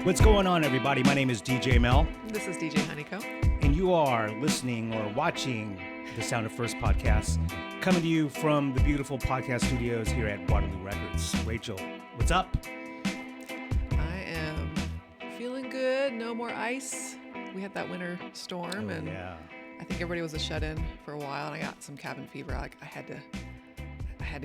What's going on, everybody? My name is DJ Mel. This is DJ Honeycomb. And you are listening or watching the Sound of First podcast, coming to you from the beautiful podcast studios here at Waterloo Records. Rachel, what's up? I am feeling good. No more ice. We had that winter storm, and I think everybody was a shut-in for a while, and I got some cabin fever. Like I had to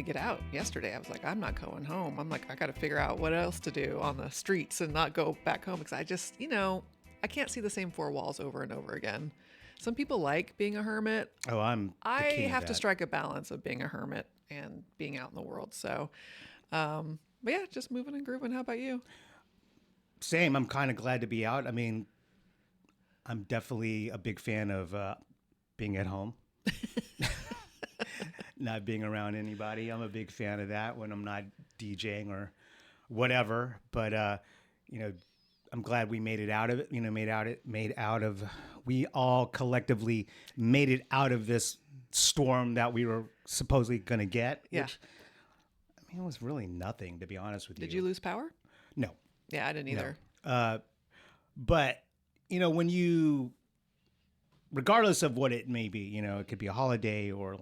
get out yesterday. I was like, I'm not going home. I'm like, I got to figure out what else to do on the streets and not go back home because I just, I can't see the same four walls over and over again. Some people like being a hermit. Oh, I have to strike a balance of being a hermit and being out in the world. So, but yeah, just moving and grooving. How about you? Same. I'm kind of glad to be out. I mean, I'm definitely a big fan of being at home. Not being around anybody. I'm a big fan of that when I'm not DJing or whatever. But I'm glad we made it out of it. We all collectively made it out of this storm that we were supposedly going to get. Yeah. Which, I mean, it was really nothing, to be honest with you. Did you lose power? No. Yeah, I didn't either. No. But when you, regardless of what it may be, it could be a holiday or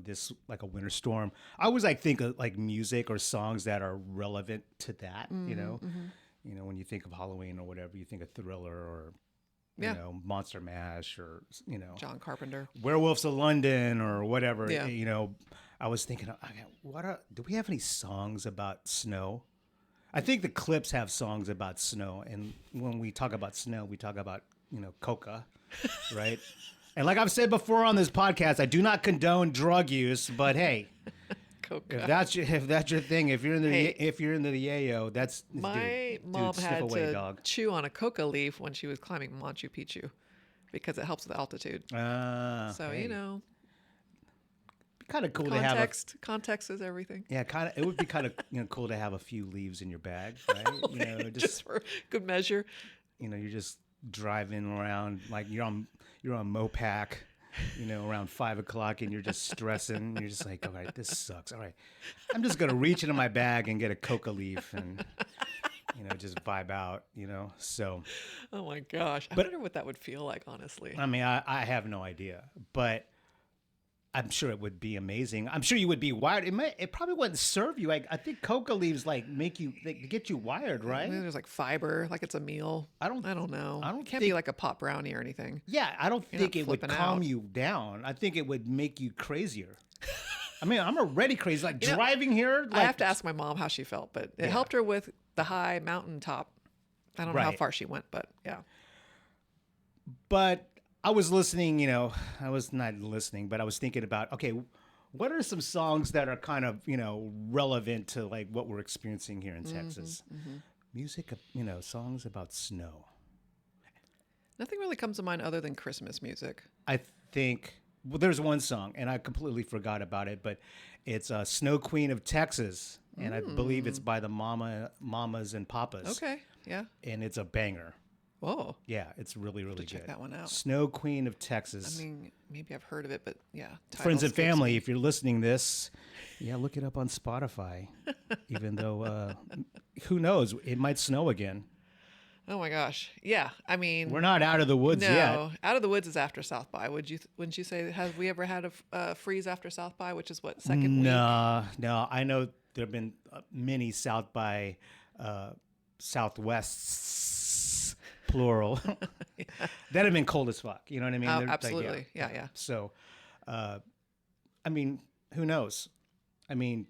this like a winter storm. I always think of music or songs that are relevant to that. Mm-hmm. When you think of Halloween or whatever, you think of Thriller or Monster Mash or John Carpenter, Werewolves of London or whatever. Yeah. I was thinking, do we have any songs about snow? I think the Clips have songs about snow, and when we talk about snow, we talk about coca. Right. And like I've said before on this podcast, I do not condone drug use, but hey, coca. if that's your thing, if you're in the yayo, that's my mom had to chew on a coca leaf when she was climbing Machu Picchu because it helps with altitude. So hey. Kind of cool context. Context is everything. Yeah, it would be kind of cool to have a few leaves in your bag, right? just for good measure. You're just driving around like you're on Mopac, around 5 o'clock, and you're just stressing. You're just like, all right, this sucks. All right, I'm just gonna reach into my bag and get a coca leaf and just vibe out. So. Oh my gosh, I wonder what that would feel like. Honestly, I mean, I have no idea, but I'm sure it would be amazing. I'm sure you would be wired. It probably wouldn't serve you. I think coca leaves make you get you wired, right? I mean, there's fiber, like it's a meal. I don't know. It can't be like a pot brownie or anything. Yeah, I don't think it would calm you down. I think it would make you crazier. I mean, I'm already crazy. Like driving here. I have to ask my mom how she felt, but it helped her with the high mountaintop. I don't know how far she went, but yeah. But I was listening, I was not listening, but I was thinking about, okay, what are some songs that are kind of, relevant to what we're experiencing here in Texas? Mm-hmm. Music, songs about snow. Nothing really comes to mind other than Christmas music. I think, there's one song, and I completely forgot about it, but it's Snow Queen of Texas, and I believe it's by the Mamas and Papas. Okay, yeah. And it's a banger. Whoa. Yeah, it's really, really good. Check that one out. Snow Queen of Texas. I mean, maybe I've heard of it, but yeah. Friends and family, if you're listening this, look it up on Spotify. Even though, who knows, it might snow again. Oh my gosh. Yeah, I mean. We're not out of the woods yet. No, out of the woods is after South by. Wouldn't you say, have we ever had a freeze after South by, which is what, second week? No. I know there have been many South by Southwests. Plural. That have been cold as fuck. You know what I mean? Oh, absolutely. Yeah. So, I mean, who knows? I mean,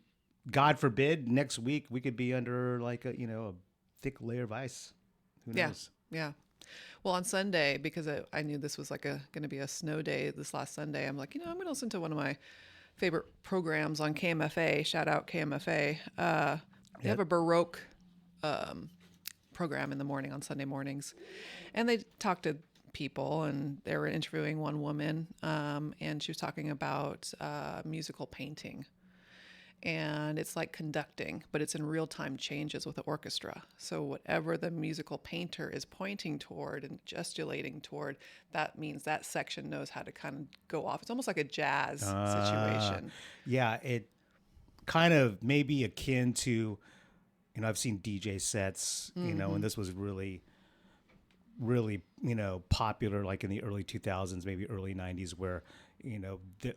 God forbid next week we could be under a thick layer of ice. Who knows? Yeah. Well, on Sunday, because I knew this was going to be a snow day this last Sunday, I'm like, I'm going to listen to one of my favorite programs on KMFA. Shout out KMFA. They have a Baroque program in the morning on Sunday mornings, and they talked to people, and they were interviewing one woman, and she was talking about musical painting, and it's like conducting, but it's in real-time changes with the orchestra. So whatever the musical painter is pointing toward and gesticulating toward, that means that section knows how to kind of go off. It's almost like a jazz situation. Yeah, it kind of maybe akin to, I've seen DJ sets, and this was really really, popular like in the early 2000s, maybe early 90s, where,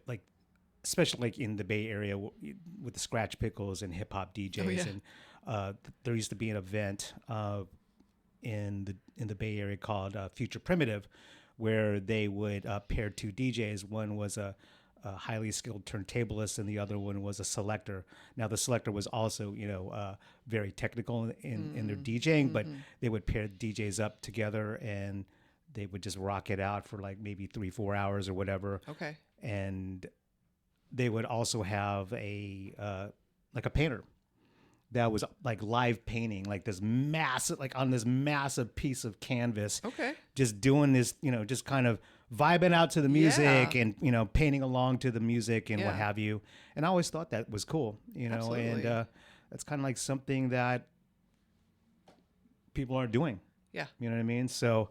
like, especially like in the Bay Area with the scratch pickles and hip hop DJs. Oh, yeah. And there used to be an event in the Bay Area called Future Primitive, where they would pair two DJs. One was a highly skilled turntablist, and the other one was a selector. Now, the selector was also, very technical in their DJing, but they would pair DJs up together, and they would just rock it out for like maybe 3-4 hours or whatever. Okay. And they would also have a painter that was like live painting, like this massive, like on this massive piece of canvas. Okay. Just doing this, just kind of vibing out to the music, Yeah. and, painting along to the music and what Yeah. have you. And I always thought that was cool, Absolutely. and that's kind of like something that people aren't doing. Yeah. You know what I mean? So,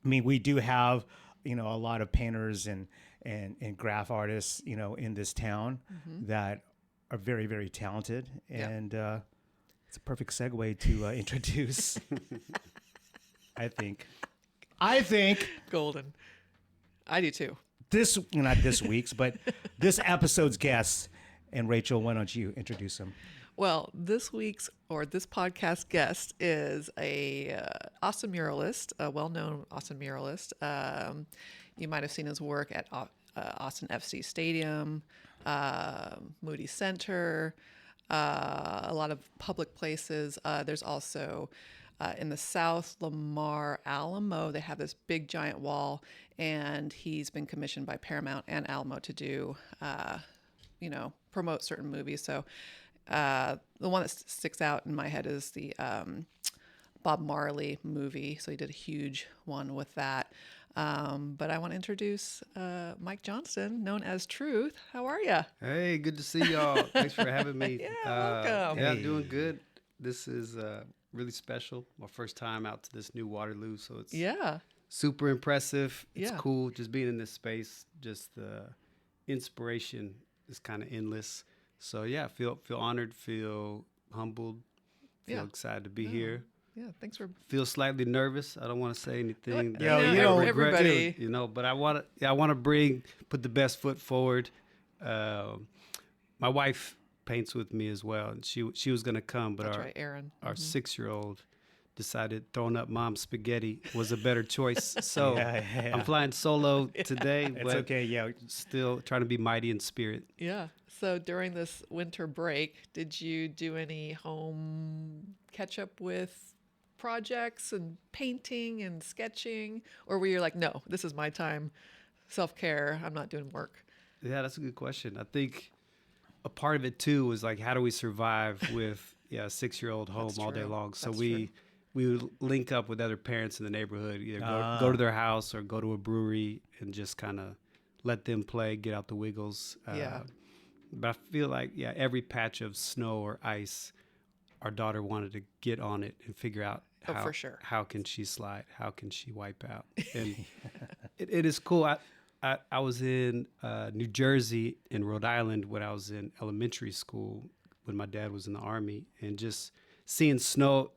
we do have, a lot of painters and graph artists, in this town that are very, very talented. Yeah. And it's a perfect segue to introduce, I think, Golden. I do too. not this week's, but this episode's guest. And Rachel, why don't you introduce him? Well, this podcast guest is a Austin muralist, a well-known Austin muralist. You might have seen his work at Austin FC Stadium, Moody Center, a lot of public places. There's also in the South, Lamar Alamo, they have this big giant wall, and he's been commissioned by Paramount and Alamo to do, promote certain movies. So the one that sticks out in my head is the Bob Marley movie. So he did a huge one with that. But I want to introduce Mike Johnston, known as Truth. How are you? Hey, good to see y'all. Thanks for having me. Yeah, welcome. Yeah, Hey. doing good. This is really special. My first time out to this new Waterloo, so it's Yeah. super impressive. It's Yeah. cool just being in this space. Just the inspiration is kind of endless. So yeah, feel honored, feel humbled, feel Yeah. excited to be No. here. Yeah. Thanks for. Feel slightly nervous. I don't want to say anything. Yo, that you I know, regret, everybody- but I want to put the best foot forward. My wife paints with me as well, and she was gonna come, but That's our right, Aaron. our 6-year-old decided throwing up mom's spaghetti was a better choice. So Yeah. I'm flying solo today, It's but okay. Yeah. still trying to be mighty in spirit. Yeah. So during this winter break, did you do any home catch up with projects and painting and sketching? Or were you like, no, this is my time, self care, I'm not doing work? Yeah, that's a good question. I think a part of it too was like, how do we survive with a 6-year-old home That's all day true. long? So That's we would link up with other parents in the neighborhood, either Ah. go to their house or go to a brewery and just kind of let them play, get out the wiggles. Yeah. But I feel like, every patch of snow or ice, our daughter wanted to get on it and figure out Oh, for sure. how can she slide, how can she wipe out. And it is cool. I was in New Jersey and Rhode Island when I was in elementary school when my dad was in the Army, and just seeing snow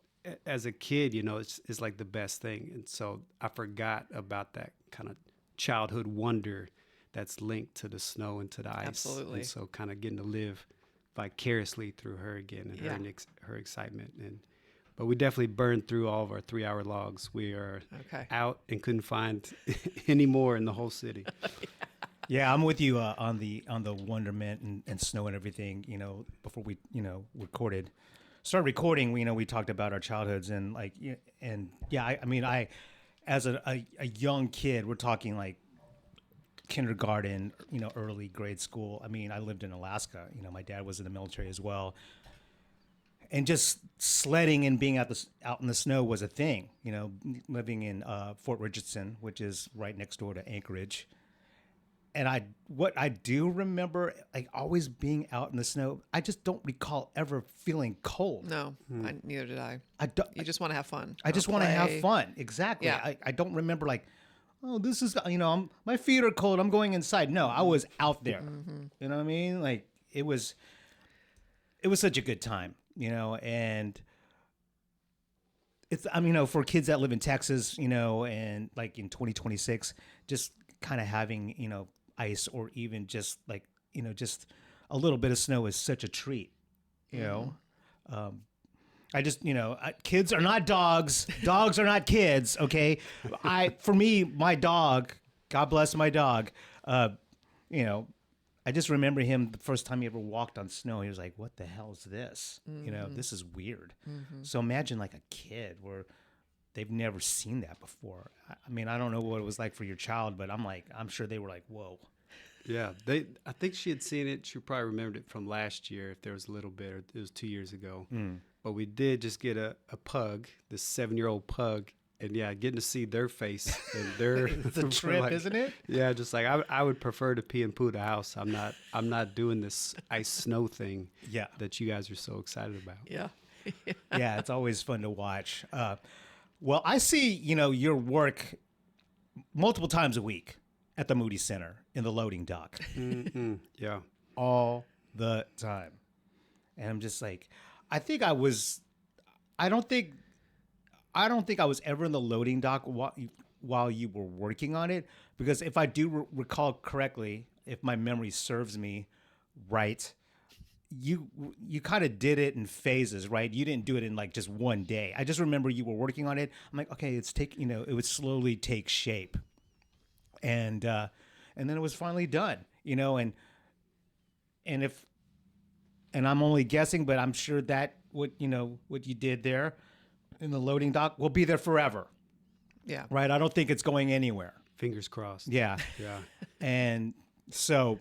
as a kid, it's like the best thing. And so I forgot about that kind of childhood wonder that's linked to the snow and to the ice. Absolutely. And so kind of getting to live vicariously through her again and Yeah. her excitement. But we definitely burned through all of our 3-hour logs. We are Okay. out and couldn't find any more in the whole city. Yeah, I'm with you on the wonderment and snow and everything. Before we started recording, we talked about our childhoods and I as a young kid, we're talking like kindergarten, early grade school. I lived in Alaska. My dad was in the military as well. And just sledding and being out in the snow was a thing, living in Fort Richardson, which is right next door to Anchorage. And what I do remember, like always being out in the snow, I just don't recall ever feeling cold. No, neither did I. I don't. You just want to have fun. I just want to have fun. Exactly. Yeah. I don't remember like, oh, this is, my feet are cold, I'm going inside. No, I was out there. You know what I mean? Like it was such a good time, and it's, I mean, for kids that live in Texas, and like in 2026, just kind of having, ice or even just like, just a little bit of snow is such a treat, you know? I just, kids are not dogs. Dogs are not kids. Okay. For me, my dog, God bless my dog. You know, I just remember him the first time he ever walked on snow. He was like, "What the hell is this? This is weird." So imagine like a kid where they've never seen that before. I mean, I don't know what it was like for your child, but I'm sure they were like, "Whoa." Yeah, I think she had seen it. She probably remembered it from last year, if there was a little bit, or it was 2 years ago. But we did just get a pug, this 7-year-old pug, and yeah, getting to see their face and their It's a trip, like, isn't it? Yeah, just like I would prefer to pee and poo the house. I'm not doing this ice snow thing. Yeah. That you guys are so excited about. Yeah. Yeah, it's always fun to watch. Well, I see, your work multiple times a week at the Moody Center in the loading dock. Yeah. All the time. And I'm just like, I don't think I was ever in the loading dock while you were working on it, because if I do recall correctly, if my memory serves me right, you kind of did it in phases, right? You didn't do it in like just one day. I just remember you were working on it. I'm like, okay, it would slowly take shape, and then it was finally done, and I'm only guessing, but I'm sure that what you did there in the loading dock will be there forever. Yeah. Right? I don't think it's going anywhere. Fingers crossed. Yeah. Yeah. And so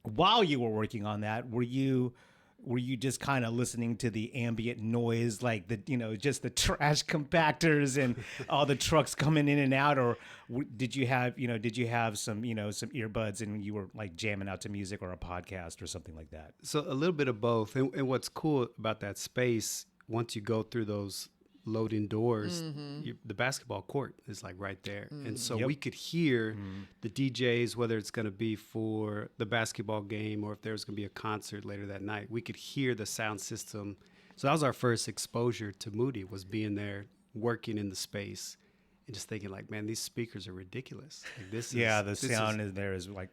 while you were working on that, were you just kind of listening to the ambient noise, like just the trash compactors and all the trucks coming in and out, or did you have some some earbuds and you were like jamming out to music or a podcast or something like that? So a little bit of both. And what's cool about that space, once you go through those loading doors, the basketball court is like right there. And so we could hear the DJs, whether it's going to be for the basketball game or if there's going to be a concert later that night, we could hear the sound system. So that was our first exposure to Moody, was being there, working in the space and just thinking like, man, these speakers are ridiculous. Like the sound is there is like,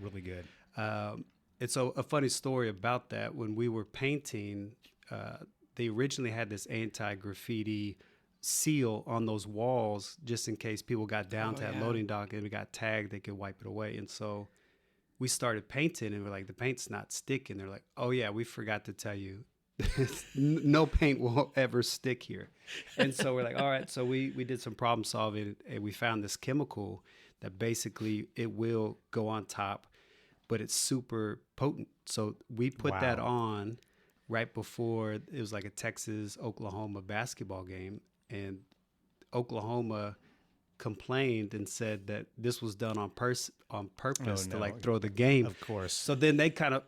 really good. And so a funny story about that, when we were painting, they originally had this anti-graffiti seal on those walls just in case people got down to that loading dock and we got tagged, they could wipe it away. And so we started painting and we're like, the paint's not sticking. They're like, oh yeah, we forgot to tell you, no paint will ever stick here. And so we're like, all right. So we did some problem solving and we found this chemical that basically it will go on top, but it's super potent. So we put that on right before it was like a Texas-Oklahoma basketball game, and Oklahoma complained and said that this was done on purpose to like throw the game. Of course. So then they kind of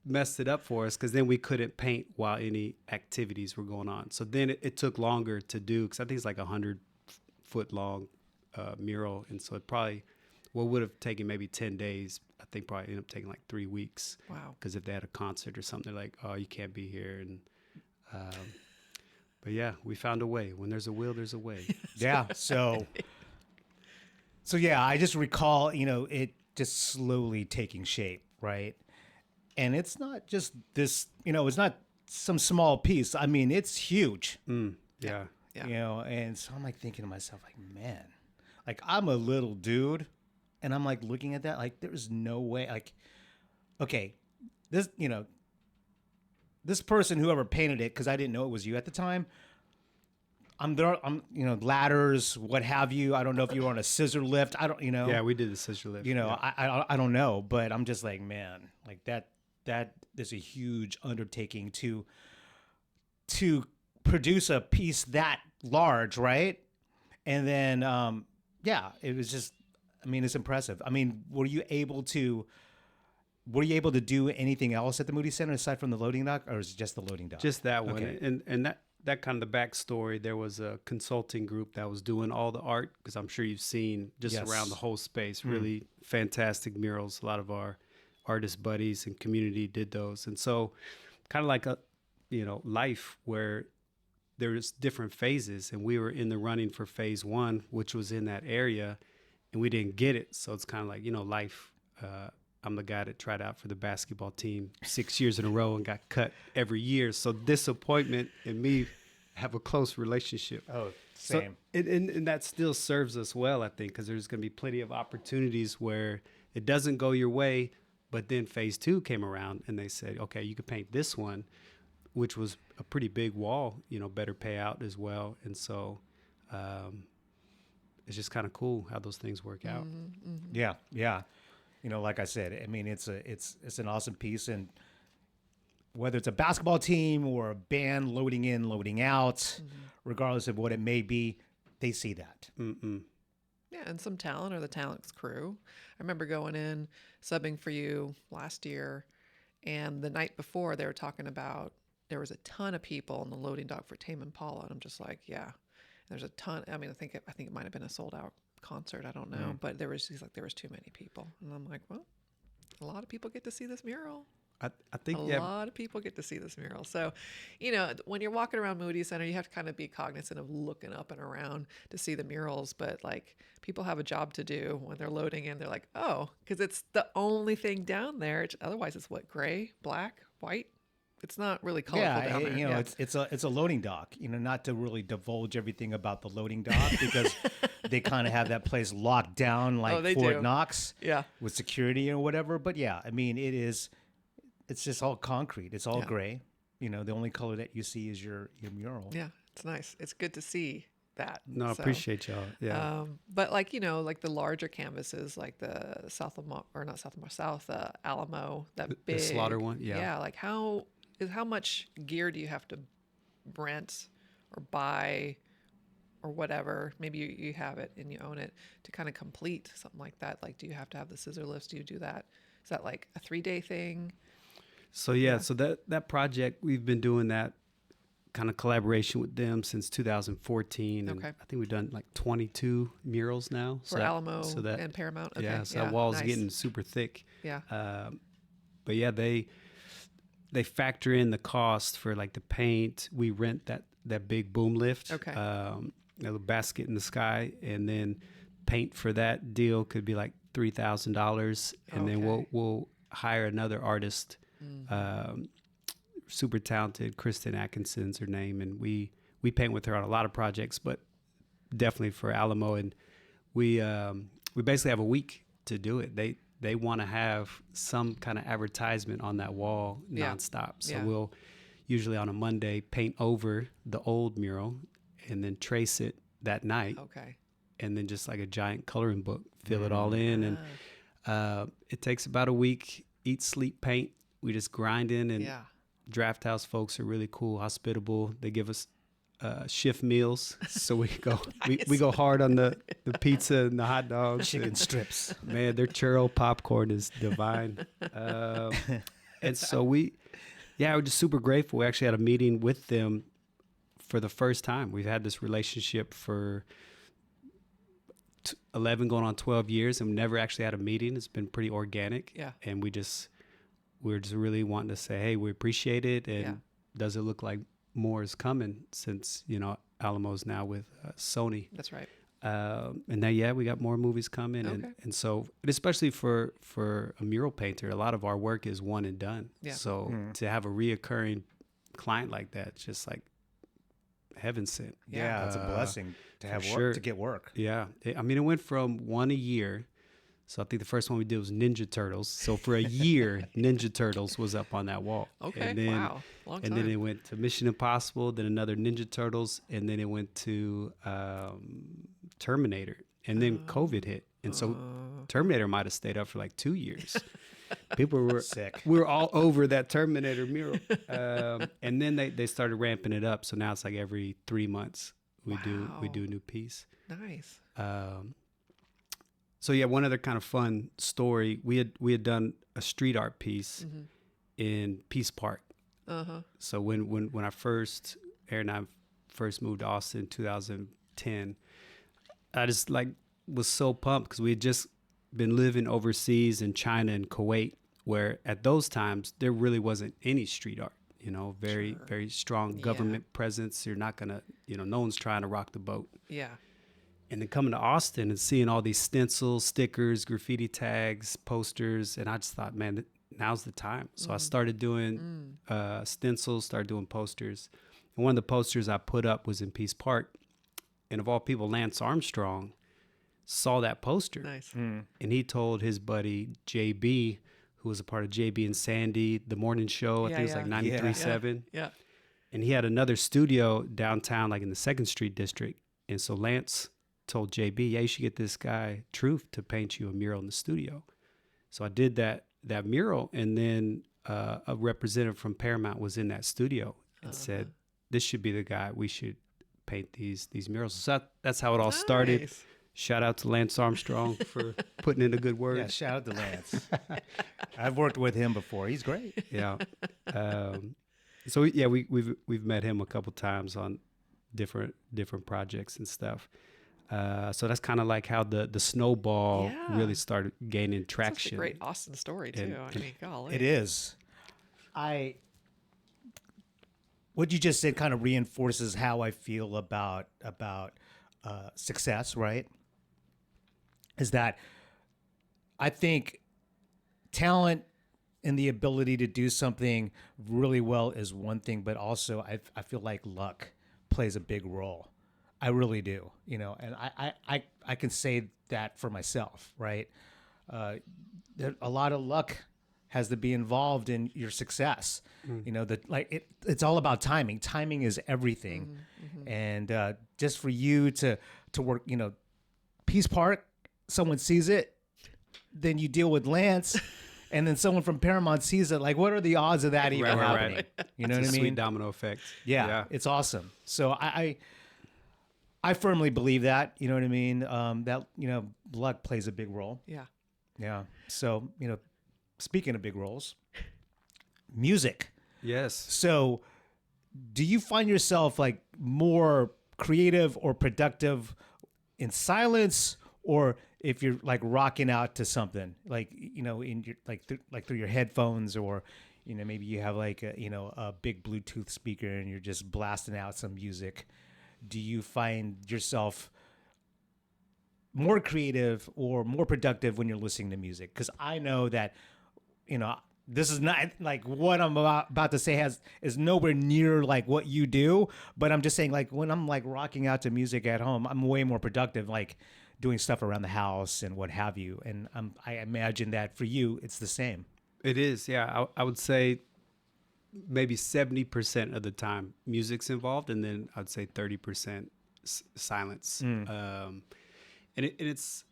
messed it up for us because then we couldn't paint while any activities were going on. So then it took longer to do, because I think it's like 100-foot long mural, and so it probably would have taken maybe 10 days. I think probably ended up taking like 3 weeks. Wow. Because if they had a concert or something, they're like, oh, you can't be here. And but yeah, we found a way. When there's a will, there's a way. Yeah. So yeah, I just recall, it just slowly taking shape, right? And it's not just this, it's not some small piece. I mean, it's huge. Yeah. And so I'm like thinking to myself, like, man, like I'm a little dude. And I'm like looking at that, like there's no way, like, okay, this person, whoever painted it, because I didn't know it was you at the time. I'm ladders, what have you. I don't know if you were on a scissor lift. I don't, Yeah, we did the scissor lift. I don't know, but I'm just like, man, like that is a huge undertaking to produce a piece that large, right? And then, it was just. I mean, it's impressive. I mean, were you able to do anything else at the Moody Center aside from the loading dock, or is it just the loading dock? Just that one. Okay. And that kind of the backstory, there was a consulting group that was doing all the art, because I'm sure you've seen just around the whole space, really fantastic murals. A lot of our artist buddies and community did those. And so kind of like a, life where there's different phases, and we were in the running for phase 1, which was in that area, and we didn't get it. So it's kind of like, life. I'm the guy that tried out for the basketball team 6 years in a row and got cut every year. So disappointment and me have a close relationship. Oh, same. So, and that still serves us well, I think, because there's going to be plenty of opportunities where it doesn't go your way, but then phase 2 came around and they said, okay, you could paint this one, which was a pretty big wall, better payout as well. And so it's just kind of cool how those things work out. Yeah. Yeah. Like I said, I mean, it's an awesome piece. And whether it's a basketball team or a band loading in, loading out, regardless of what it may be, they see that. Yeah, and some talent or the talent's crew. I remember going in, subbing for you last year, and the night before they were talking about there was a ton of people in the loading dock for Tame Impala, and I'm just like, yeah, there's a ton. I mean, I think it might have been a sold out concert. I don't know, but there was too many people, and I'm like, well, a lot of people get to see this mural. I think a lot of people get to see this mural. So, when you're walking around Moody Center, you have to kind of be cognizant of looking up and around to see the murals. But like, people have a job to do when they're loading in. They're like, oh, because it's the only thing down there. Otherwise, it's what, gray, black, white. It's not really colorful down there. It's a loading dock. Not to really divulge everything about the loading dock because they kind of have that place locked down like Fort Knox, with security or whatever. But yeah, I mean, it's just all concrete. It's all gray. The only color that you see is your mural. Yeah, it's nice. It's good to see that. No, I appreciate y'all. Yeah. But like the larger canvases, like the South Alamo, that big the Slaughter one. Yeah. Yeah. Like how much gear do you have to rent or buy or whatever? Maybe you have it and you own it to kind of complete something like that. Like, do you have to have the scissor lifts? Do you do that? Is that like a 3-day thing? So so that project, we've been doing that kind of collaboration with them since 2014, and I think we've done like 22 murals now for Alamo and Paramount. Okay. Yeah, so that wall's getting super thick. Yeah. But yeah, they factor in the cost for like the paint. We rent that big boom lift. Okay. A little basket in the sky, and then paint for that deal could be like $3,000, and then we'll hire another artist. Super talented, Kristen Atkinson's her name, and we paint with her on a lot of projects, but definitely for Alamo. And we basically have a week to do it. They want to have some kind of advertisement on that wall nonstop. So we'll usually on a Monday paint over the old mural and then trace it that night. Okay. And then just like a giant coloring book, fill it all in, and it takes about a week. Eat, sleep, paint. We just grind in, and Draft House folks are really cool, hospitable. They give us shift meals, so we go we go hard on the pizza and the hot dogs, chicken strips. Man, their churro popcorn is divine. And so we're just super grateful. We actually had a meeting with them for the first time. We've had this relationship for 11 going on 12 years, and we never actually had a meeting. It's been pretty organic. Yeah. And we're just really wanting to say, hey, we appreciate it. And does it look like more is coming since, Alamo's now with Sony. That's right. And now, we got more movies coming. Okay. And so, especially for a mural painter, a lot of our work is one and done. Yeah. So to have a reoccurring client like that, it's just like heaven sent. Yeah, it's a blessing to have work, to get work. Yeah. It went from one a year. So I think the first one we did was Ninja Turtles. So for a year, Ninja Turtles was up on that wall. Okay, and then, wow. Long time. And then it went to Mission Impossible, then another Ninja Turtles, and then it went to Terminator. And then COVID hit. And so Terminator might have stayed up for like 2 years. People were sick. We were all over that Terminator mural. And then they started ramping it up. So now it's like every 3 months we do a new piece. Nice. So one other kind of fun story. We had done a street art piece in Peace Park. So when I first, Aaron and I first moved to Austin in 2010, I just was so pumped because we had just been living overseas in China and Kuwait, where at those times there really wasn't any street art. very, Sure. very strong Yeah. government presence. You're not going to, no one's trying to rock the boat. Yeah. And then coming to Austin and seeing all these stencils, stickers, graffiti tags, posters. And I just thought, man, now's the time. So I started doing stencils, started doing posters. And one of the posters I put up was in Peace Park. And of all people, Lance Armstrong saw that poster. Nice. And he told his buddy, JB, who was a part of JB and Sandy, the morning show. I think it was like 93.7. Yeah. And he had another studio downtown, like in the 2nd Street district. And so Lance told JB, yeah, you should get this guy, Truth, to paint you a mural in the studio. So I did that mural. And then a representative from Paramount was in that studio and said, this should be the guy. We should paint these murals. So that's how it all started. Nice. Shout out to Lance Armstrong for putting in a good word. Yeah, shout out to Lance. I've worked with him before. He's great. Yeah. So yeah, we've met him a couple times on different projects and stuff. So that's kind of like how the snowball really started gaining traction. Such a great Austin story too. I mean, golly. It is. What you just said kind of reinforces how I feel about success, right? Is that I think talent and the ability to do something really well is one thing, but also I feel like luck plays a big role. I really do, and I can say that for myself, right? A lot of luck has to be involved in your success. It's all about timing. Timing is everything. And just for you to work, Peace Park, someone sees it, then you deal with Lance, and then someone from Paramount sees it. Like, what are the odds of that even happening? Right. You know It's what I a mean? sweet domino effect. Yeah, it's awesome. So I firmly believe that, you know what I mean? That, luck plays a big role. Yeah. Yeah. So, speaking of big roles, music. Yes. So do you find yourself like more creative or productive in silence, or if you're like rocking out to something like, in your, through your headphones, or, maybe you have like a big Bluetooth speaker and you're just blasting out some music? Do you find yourself more creative or more productive when you're listening to music? Because I know that, this is not like what I'm about to say is nowhere near like what you do, but I'm just saying, like, when I'm like rocking out to music at home, I'm way more productive, like doing stuff around the house and what have you. And I imagine that for you, it's the same. It is. Yeah. I would say maybe 70% of the time music's involved, and then I'd say 30% silence. And it's,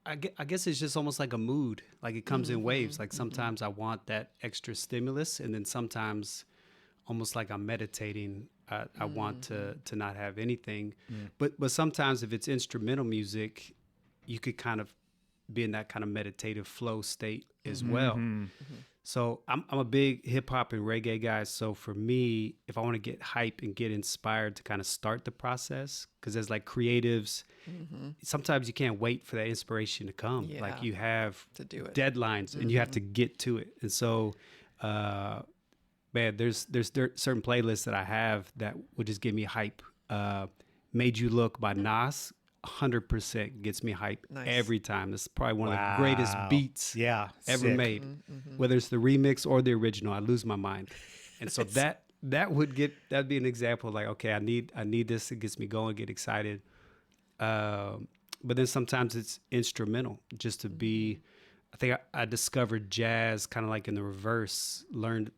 I guess it's just almost like a mood. Like it comes in waves. Like sometimes I want that extra stimulus, and then sometimes almost like I'm meditating. I want to not have anything. But sometimes if it's instrumental music, you could kind of be in that kind of meditative flow state as well. So I'm a big hip hop and reggae guy. So for me, if I want to get hype and get inspired to kind of start the process, because as like creatives, sometimes you can't wait for that inspiration to come. Yeah. Like you have To do it. deadlines and you have to get to it. And so, man, there's certain playlists that I have that would just give me hype. Made You Look by Nas, 100% gets me hype every time. It's probably one of the greatest beats ever made. Whether it's the remix or the original, I lose my mind. And so that'd be an example of like, okay, I need this. It gets me going, get excited. But then sometimes it's instrumental, just to be. I think I discovered jazz kind of like in the reverse, learned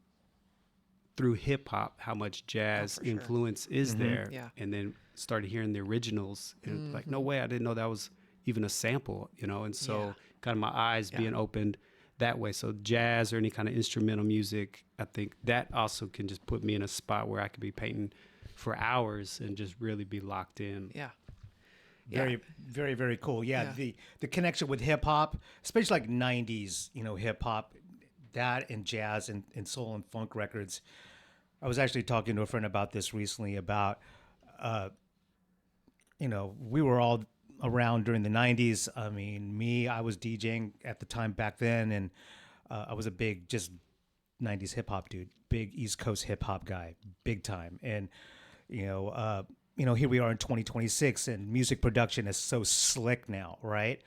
through hip hop how much jazz influence is there, and then started hearing the originals, and like, no way, I didn't know that was even a sample, and so kind of my eyes being opened that way. So jazz or any kind of instrumental music, I think that also can just put me in a spot where I could be painting for hours and just really be locked in. Very, very, very cool. Yeah. The connection with hip hop, especially like 90s, hip hop, that and jazz and soul and funk records. I was actually talking to a friend about this recently about, we were all around during the 90s. I mean, I was DJing at the time back then, and I was a big just '90s hip hop dude, big East Coast hip hop guy, big time. And here we are in 2026, and music production is so slick now, right?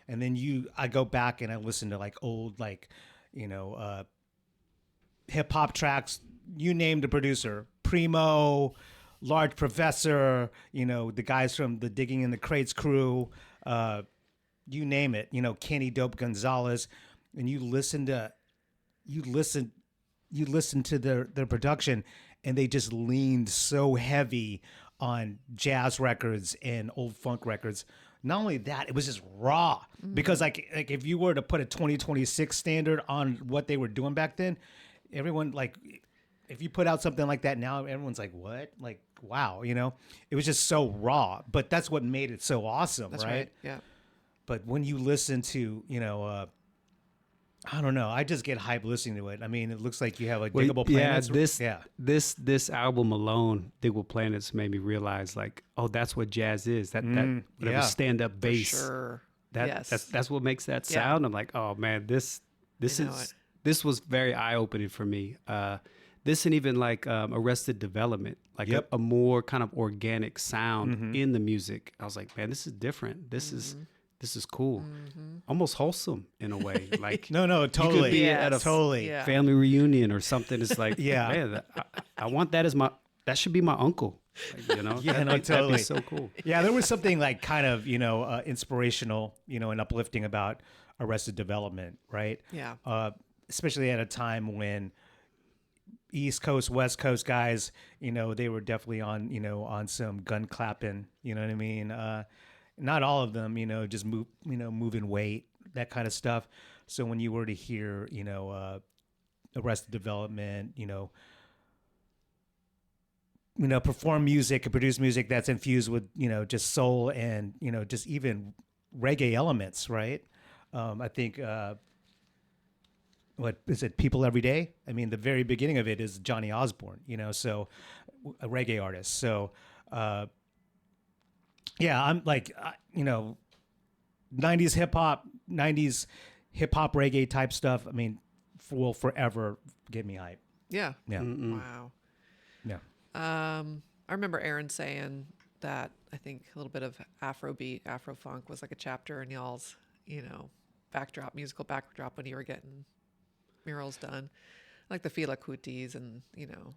And then I go back and I listen to like old hip hop tracks. You name the producer, Primo, Large Professor, the guys from the Digging in the Crates crew, you name it, Kenny Dope Gonzalez, and you listen to their production, and they just leaned so heavy on jazz records and old funk records. Not only that, it was just raw. Because like if you were to put a 2026 standard on what they were doing back then, everyone if you put out something like that now, everyone's like, what? Like, wow, it was just so raw. But that's what made it so awesome, That's right? Yeah. But when you listen to, I don't know, I just get hyped listening to it. I mean, it looks like you have a Diggable Planets. This album alone, Diggable Planets, made me realize like, oh, that's what jazz is. That whatever stand up bass. For sure. That's what makes that sound. I'm like, oh man, this was very eye opening for me. This and even like Arrested Development, like a more kind of organic sound in the music. I was like, man, this is different. This is cool. Almost wholesome in a way. Like no, totally. You could be at a family reunion or something. It's like, man, I want that that should be my uncle. Like, that'd be so cool. Yeah, there was something like kind of, inspirational, and uplifting about Arrested Development, right? Yeah. Especially at a time when East Coast, West Coast guys, they were definitely on some gun clapping, you know what I mean? Not all of them, just moving weight, that kind of stuff. So when you were to hear, Arrested Development, perform music and produce music that's infused with, just soul and, just even reggae elements, right? I think, what is it? People Every Day. I mean, the very beginning of it is Johnny Osborne, so a reggae artist. So, I'm like, 90s hip hop reggae type stuff. I mean, will forever get me hype. Yeah. Yeah. Wow. Yeah. I remember Aaron saying that I think a little bit of Afrobeat, Afro-funk was like a chapter in y'all's, musical backdrop when you were getting murals done, like the Fela Kutis and,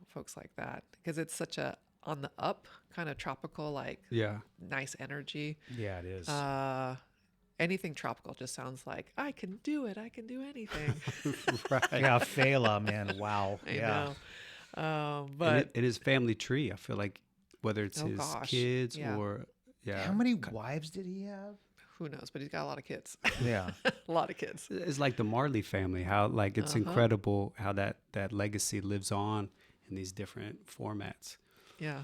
folks like that, because it's such a on the up kind of tropical, like nice energy. Yeah, it is. Anything tropical just sounds like I can do it. I can do anything. Right. Yeah, Fela, man. Wow. I know. But in his family tree, I feel like whether it's his kids or how many wives did he have? Who knows? But he's got a lot of kids. Yeah, a lot of kids. It's like the Marley family. How like it's incredible how that legacy lives on in these different formats. Yeah.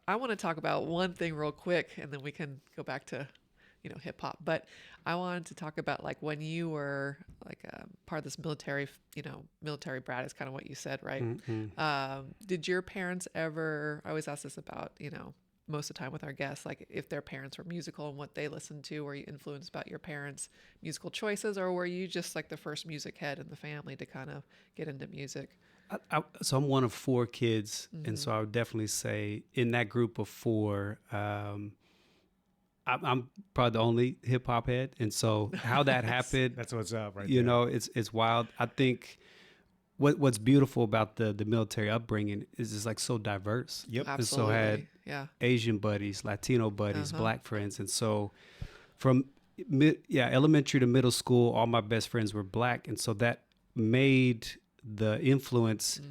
I want to talk about one thing real quick, and then we can go back to, hip hop. But I wanted to talk about like when you were like part of this military, military brat is kind of what you said, right? Mm-hmm. Did your parents ever? I always ask this about, most of the time with our guests, like if their parents were musical and what they listened to. Were you influenced about your parents' musical choices, or were you just like the first music head in the family to kind of get into music? So I'm one of 4 kids, and so I would definitely say in that group of 4, I'm probably the only hip hop head, and so how that happened, that's what's up, right? It's wild. I think what's beautiful about the military upbringing is it's like so diverse. Yep, absolutely. And so I had Asian buddies, Latino buddies, Black friends, and so from elementary to middle school, all my best friends were Black, and so that made the influence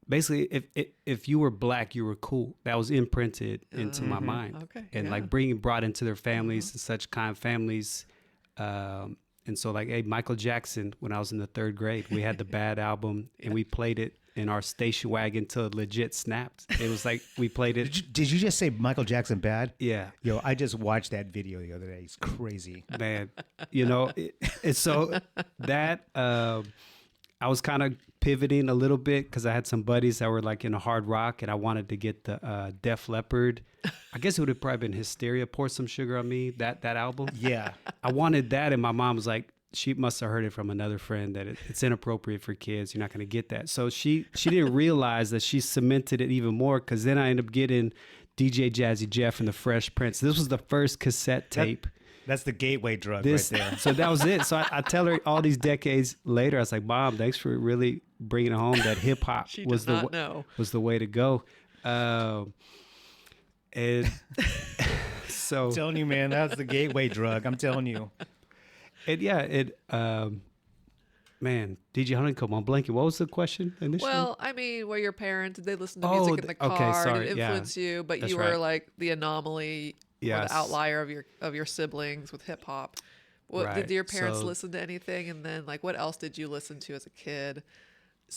basically if you were Black, you were cool. That was imprinted into my mind. Okay. And like brought into their families and such kind families. And so like, hey, Michael Jackson, when I was in the 3rd grade, we had the Bad album and we played it in our station wagon till it legit snapped. It was like we played it. Did you just say Michael Jackson Bad? Yeah. Yo, I just watched that video the other day. It's crazy. Man, it's so that I was kind of pivoting a little bit because I had some buddies that were like in a hard rock, and I wanted to get the Def Leppard. I guess it would have probably been Hysteria, Pour Some Sugar on Me, that album. Yeah. I wanted that, and my mom was like, she must have heard it from another friend that it's inappropriate for kids. You're not going to get that. So she didn't realize that she cemented it even more, because then I ended up getting DJ Jazzy Jeff and the Fresh Prince. This was the first cassette tape. That's the gateway drug right there. So that was it. So I tell her all these decades later, I was like, Mom, thanks for really bringing it home that hip hop was the way to go. And so I'm telling you, man, that's the gateway drug. I'm telling you. And man, DJ Honeycomb on Blanket. What was the question initially? Well, I mean, were your parents, did they listen to music in the car? Did it influence you? But you were like the anomaly or the outlier of your siblings with hip hop. Did your parents listen to anything? And then like, what else did you listen to as a kid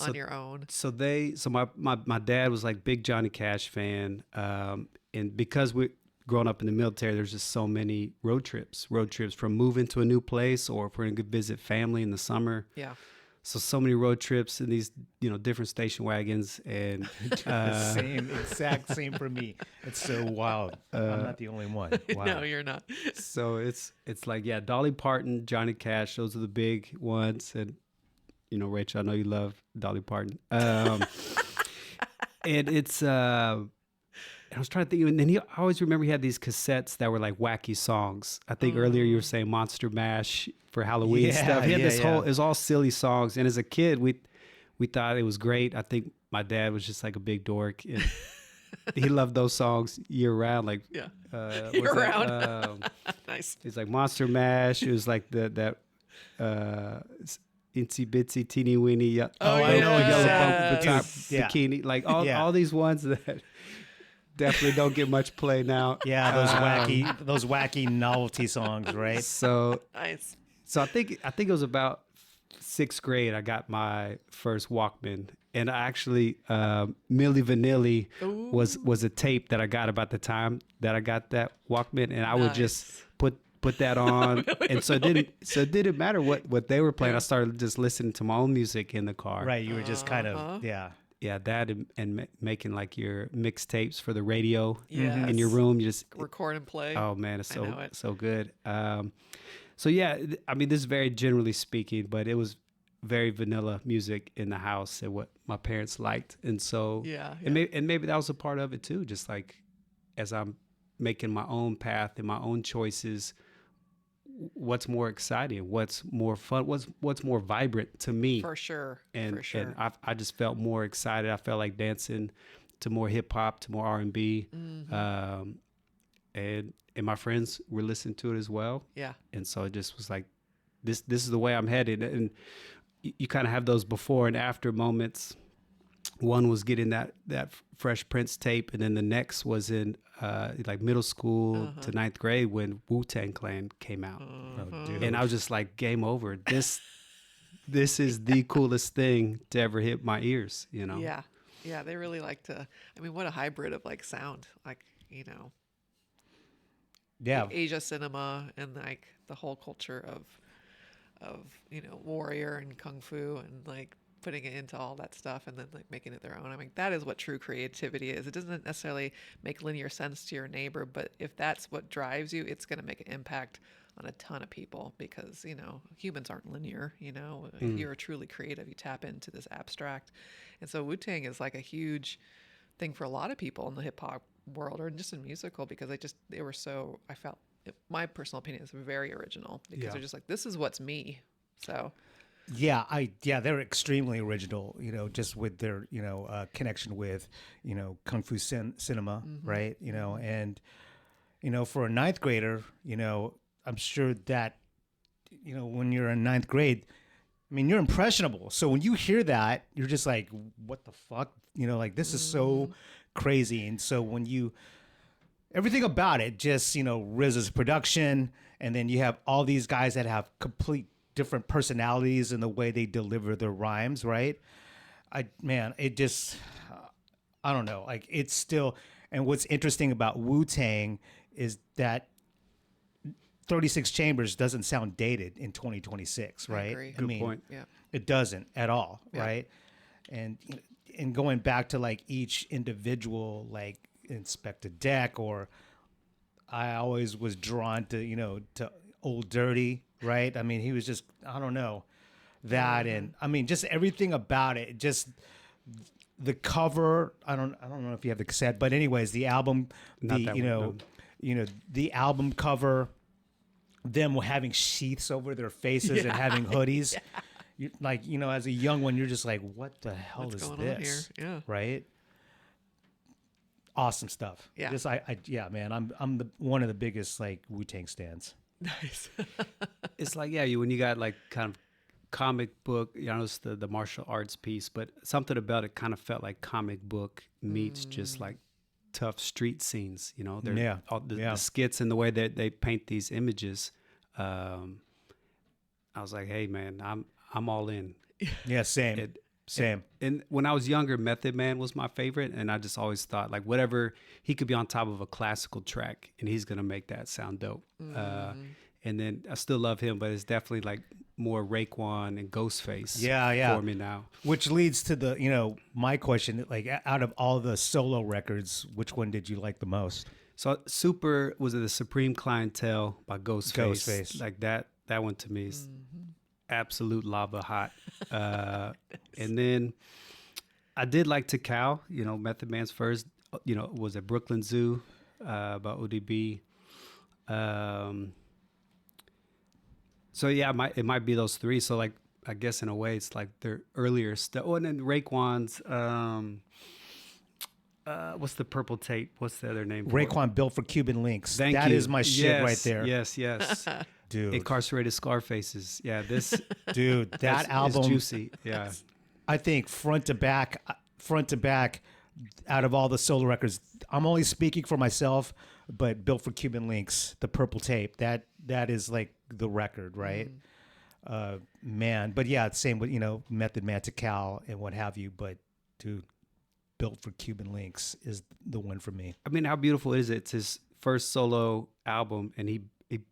on your own? So my dad was like big Johnny Cash fan. And because we growing up in the military, there's just so many road trips from moving to a new place, or if we're going to visit family in the summer. Yeah. So many road trips in these, different station wagons, and same for me. It's so wild. I'm not the only one. Wow. No, you're not. So it's like, Dolly Parton, Johnny Cash, those are the big ones. And, Rachel, I know you love Dolly Parton. And it's, I was trying to think, and then I always remember he had these cassettes that were like wacky songs. I think earlier you were saying Monster Mash for Halloween stuff. He had this whole, it was all silly songs. And as a kid, we thought it was great. I think my dad was just like a big dork, and he loved those songs year round. Like, year round. Nice. It's like Monster Mash. It was like that Itsy Bitsy Teeny Weeny. I know. Yellow Bump Top Bikini. Like all these ones that definitely don't get much play now. Yeah, those wacky novelty songs, right? So nice. So I think it was about 6th grade I got my first Walkman, and I actually Milli Vanilli was a tape that I got about the time that I got that Walkman, and I would just put that on, and so it didn't matter what they were playing. I started just listening to my own music in the car. Right, you were just kind of that and making like your mixtapes for the radio in your room. You just record and play. Oh man, it's so good. So yeah, I mean, this is very generally speaking, but it was very vanilla music in the house and what my parents liked, and so and maybe that was a part of it too. Just like as I'm making my own path and my own choices, what's more exciting, what's more fun, what's more vibrant to me. For sure. And I just felt more excited. I felt like dancing to more hip hop, to more R&B. And my friends were listening to it as well. Yeah. And so it just was like, this is the way I'm headed. And you kind of have those before and after moments. One was getting that Fresh Prince tape, and then the next was in like middle school to 9th grade when Wu-Tang Clan came out. And I was just like, game over. This is the coolest thing to ever hit my ears, Yeah. Yeah, they really like to, I mean, what a hybrid of like sound, like, Asia cinema and like the whole culture of warrior and kung fu and like putting it into all that stuff and then like making it their own. I mean, that is what true creativity is. It doesn't necessarily make linear sense to your neighbor, but if that's what drives you, it's going to make an impact on a ton of people because, humans aren't linear, If you're truly creative, you tap into this abstract. And so Wu-Tang is like a huge thing for a lot of people in the hip hop world or just in musical because they were so, I felt, my personal opinion is very original because they're just like, this is what's me. So they're extremely original, just with their, connection with, Kung Fu cinema, right? And, for a 9th grader, I'm sure that, when you're in 9th grade, I mean, you're impressionable. So when you hear that, you're just like, what the fuck? Like this is so crazy. And so everything about it just, RZA's production, and then you have all these guys that have complete different personalities in the way they deliver their rhymes, right? It just, I don't know, like it's still, and what's interesting about Wu-Tang is that 36 Chambers doesn't sound dated in 2026, right? I agree. Good point. Yeah. It doesn't at all, right? And going back to like each individual, like Inspector Deck, or I always was drawn to, to Old Dirty, right? I mean, he was just, I don't know, that, and I mean, just everything about it. Just the cover. I don't know if you have the cassette, but anyways, the album, Not the that you one, know, no. you know, the album cover, them having sheaths over their faces and having hoodies. You, like, you know, as a young one, you're just like, what the hell What's is going on this? here? Yeah. Right. Awesome stuff. Yeah. Just yeah, man. I'm one of the biggest like Wu-Tang stans. Nice. It's like, when you got like kind of comic book, it's the martial arts piece, but something about it kind of felt like comic book meets just like tough street scenes, they're all the skits and the way that they paint these images. I was like, hey man, I'm all in. Yeah, same. Same. And when I was younger, Method Man was my favorite, and I just always thought like whatever, he could be on top of a classical track and he's gonna make that sound dope. And then I still love him, but it's definitely like more Raekwon and Ghostface for me now. Which leads to the, my question, like out of all the solo records, which one did you like the most? So Super was the Supreme Clientele by Ghostface. Like that one to me is absolute lava hot. And then I did like Tikal, Method Man's first, was at Brooklyn Zoo by ODB. So yeah, it might be those three. So like, I guess in a way it's like their earlier stuff. Oh, and then Raekwon's, what's the purple tape? What's the other name? Raekwon, Built for Cuban Links. Thank That you. is my shit right there. Yes. Dude. Incarcerated Scarfaces. Yeah, this dude, that album is juicy. Yeah. I think front to back, out of all the solo records, I'm only speaking for myself, but Built for Cuban Links, the purple tape, that is like the record, right? Man, but yeah, same with, Method Man, Tikal and what have you, but dude, Built for Cuban Links is the one for me. I mean, how beautiful is it? It's his first solo album, and he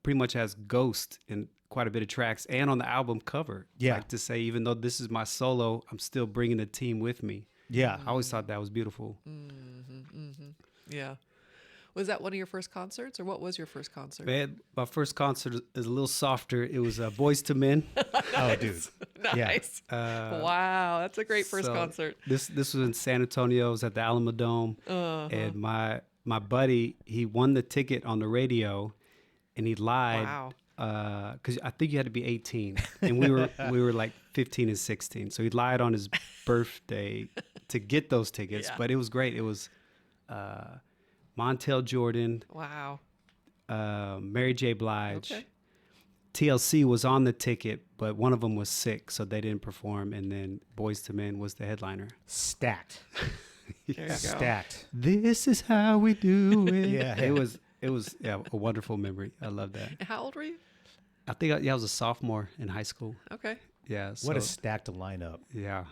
pretty much has Ghost in quite a bit of tracks and on the album cover. Yeah. Like to say, even though this is my solo, I'm still bringing the team with me. Yeah. I always thought that was beautiful. Yeah. Was that one of your first concerts, or what was your first concert? Man, my first concert is a little softer. It was Boys to Men. Oh, dude. Nice. Wow, that's a great first concert. This was in San Antonio. It was at the Alamo Dome. And my buddy, he won the ticket on the radio, and he lied. Wow. Because I think you had to be 18, and we were like 15 and 16. So he lied on his birthday to get those tickets. Yeah. But it was great. It was Montel Jordan. Wow. Mary J. Blige. Okay. TLC was on the ticket, but one of them was sick, so they didn't perform. And then Boys to Men was the headliner. Stacked. There you go. Stacked. This is how we do it. Yeah. It was a wonderful memory. I love that. And how old were you? I think I was a sophomore in high school. Okay. Yeah. What a stacked lineup. Yeah.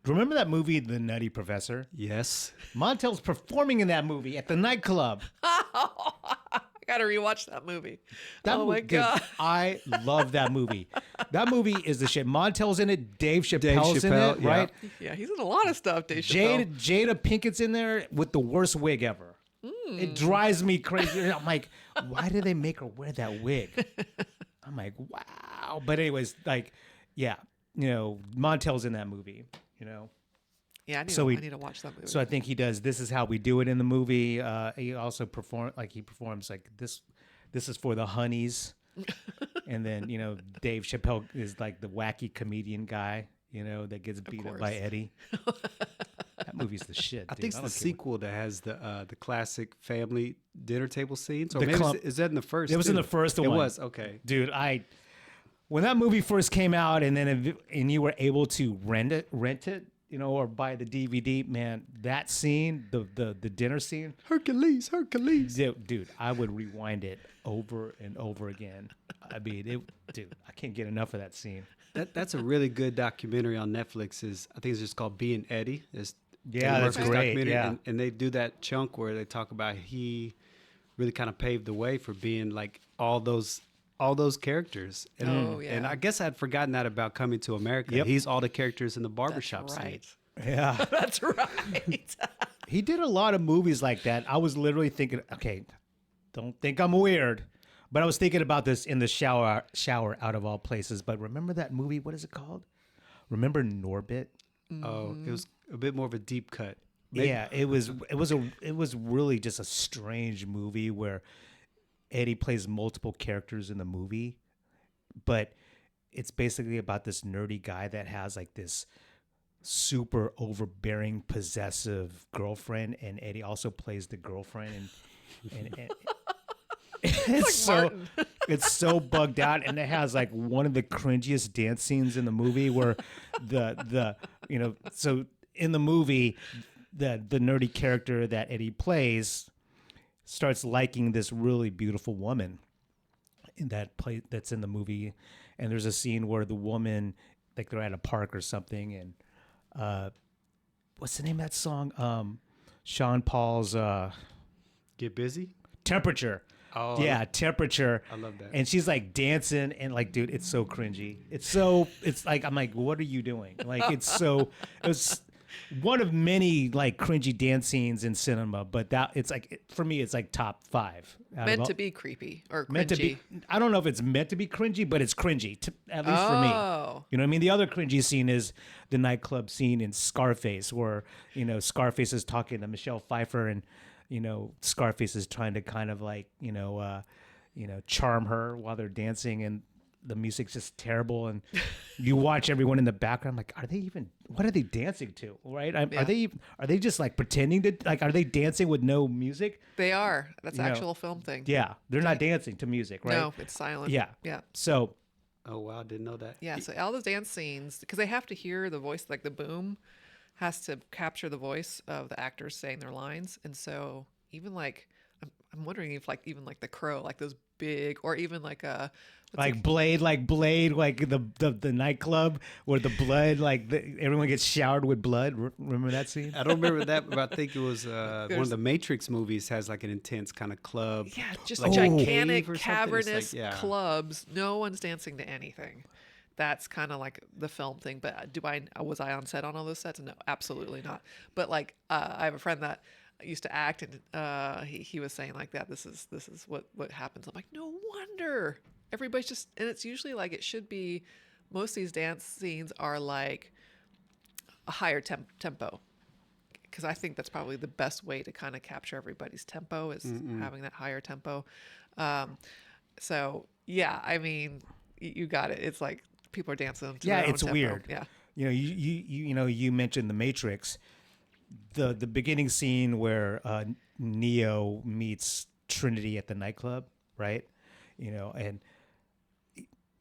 Remember that movie, The Nutty Professor? Yes. Montel's performing in that movie at the nightclub. I gotta rewatch that movie. Oh my God. Dude, I love that movie. That movie is the shit. Montel's in it. Dave Chappelle's in it, right? Yeah, he's in a lot of stuff, Dave Chappelle. Jada Pinkett's in there with the worst wig ever. It drives me crazy. I'm like, why did they make her wear that wig? I'm like, wow. But anyways, like, yeah, Montel's in that movie, Yeah, I need to watch that movie. So I think he does This Is How We Do It in the movie. He also performs like this is for the honeys. And then, Dave Chappelle is like the wacky comedian guy, that gets beat up by Eddie. That movie's the shit. I dude. think it's the sequel that has the classic family dinner table scenes. Or The maybe clump- is that in the first? It was in too? the first It one. was, okay. Dude, when that movie first came out and you were able to rent it, or buy the DVD, man, that scene, the dinner scene, Hercules. dude, I would rewind it over and over again. I mean, dude, I can't get enough of that scene. That's a really good documentary on Netflix. I think it's just called Being Eddie. It's Eddie That's Murphy's great. documentary, Yeah. and they do that chunk where they talk about he really kind of paved the way for being like all those characters. And, and I guess I'd forgotten that about Coming to America. Yep. He's all the characters in the barbershop That's right. scene. Yeah. That's right. He did a lot of movies like that. I was literally thinking, okay, don't think I'm weird, But I was thinking about this in the shower out of all places. But remember that movie? What is it called? Remember Norbit? Oh, it was a bit more of a deep cut. Maybe. Yeah, it was really just a strange movie where Eddie plays multiple characters in the movie, but it's basically about this nerdy guy that has like this super overbearing, possessive girlfriend, and Eddie also plays the girlfriend, and it's like it's so bugged out, and it has like one of the cringiest dance scenes in the movie where the so in the movie the nerdy character that Eddie plays starts liking this really beautiful woman that's in the movie, and there's a scene where the woman, like they're at a park or something, and what's the name of that song? Sean Paul's Get Busy? Temperature. Oh, yeah, Temperature. I love that. And she's like dancing, and like, dude, it's so cringy. It's like, I'm like, what are you doing? Like, it was one of many like cringy dance scenes in cinema, but for me, it's like top 5. Meant to be creepy or cringy. Meant to be. I don't know if it's meant to be cringy, but it's cringy, at least for me. You know what I mean? The other cringy scene is the nightclub scene in Scarface, where Scarface is talking to Michelle Pfeiffer, and Scarface is trying to kind of like charm her while they're dancing, and the music's just terrible, and you watch everyone in the background like, what are they dancing to, right? Are they just like pretending to, like, are they dancing with no music? They are. That's actual film thing. Yeah, they're not dancing to music, right? No, it's silent. Yeah. So oh wow, didn't know that. yeah, so all those dance scenes, because they have to hear the voice, like the boom has to capture the voice of the actors saying their lines, and so even like I'm wondering if like even like The Crow, like those big, or even like Blade, like the nightclub where the blood, everyone gets showered with blood. Remember that scene? I don't remember that, but I think it was one of the Matrix movies has like an intense kind of club. Yeah, just like gigantic, cave or something. cavernous It's like, yeah. clubs. No one's dancing to anything. That's kind of like the film thing. But was I on set on all those sets? No, absolutely not. But like I have a friend that used to act, and he was saying like that. This is what happens. I'm like, no wonder everybody's just, and it's usually like it should be. Most of these dance scenes are like a higher tempo, because I think that's probably the best way to kind of capture everybody's tempo is having that higher tempo. So yeah, I mean, you got it. It's like people are dancing to their own it's tempo. weird. Yeah, you mentioned The Matrix. The beginning scene where Neo meets Trinity at the nightclub, right? And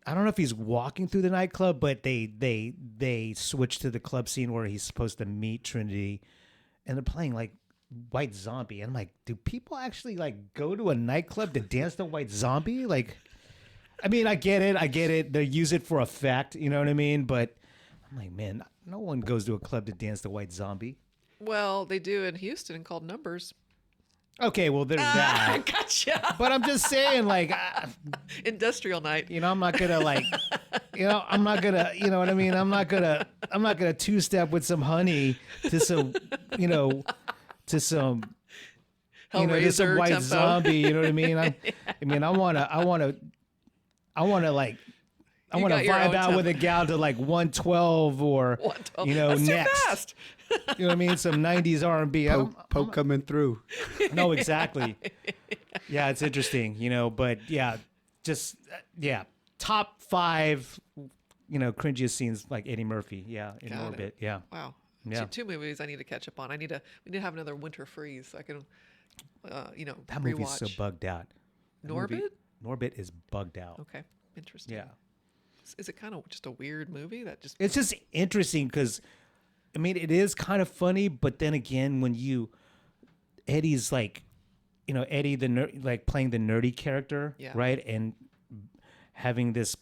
I don't know if he's walking through the nightclub, but they switch to the club scene where he's supposed to meet Trinity, and they're playing like White Zombie, and I'm like, do people actually like go to a nightclub to dance to White Zombie? Like, I mean, I get it. They use it for effect, you know what I mean? But I'm like, man, no one goes to a club to dance to White Zombie. well, they do in Houston called Numbers. Okay, well, there's that. Gotcha. But I'm just saying, like, Industrial night. I'm not gonna like, I'm not gonna, you know what I mean? I'm not gonna two-step with some honey to some, to some, to some White tempo. Zombie. You know what I mean? I wanna like. I want to vibe out with a gal to like 112 or, 112. That's next. too fast. You know what I mean? Some 90s R&B. Poke coming through. No, exactly. Yeah, it's interesting, but yeah, just, top 5, cringiest scenes like Eddie Murphy. Yeah, in Got Orbit. it. Yeah. Wow. Yeah. Two movies I need to catch up on. We need to have another winter freeze so I can, That rewatch. movie's so bugged out. Norbit? Norbit is bugged out. Okay. Interesting. Yeah. Is it kind of just a weird movie that just... It's just interesting because, I mean, it is kind of funny, but then again, when Eddie's like, Eddie like playing the nerdy character, right, and having this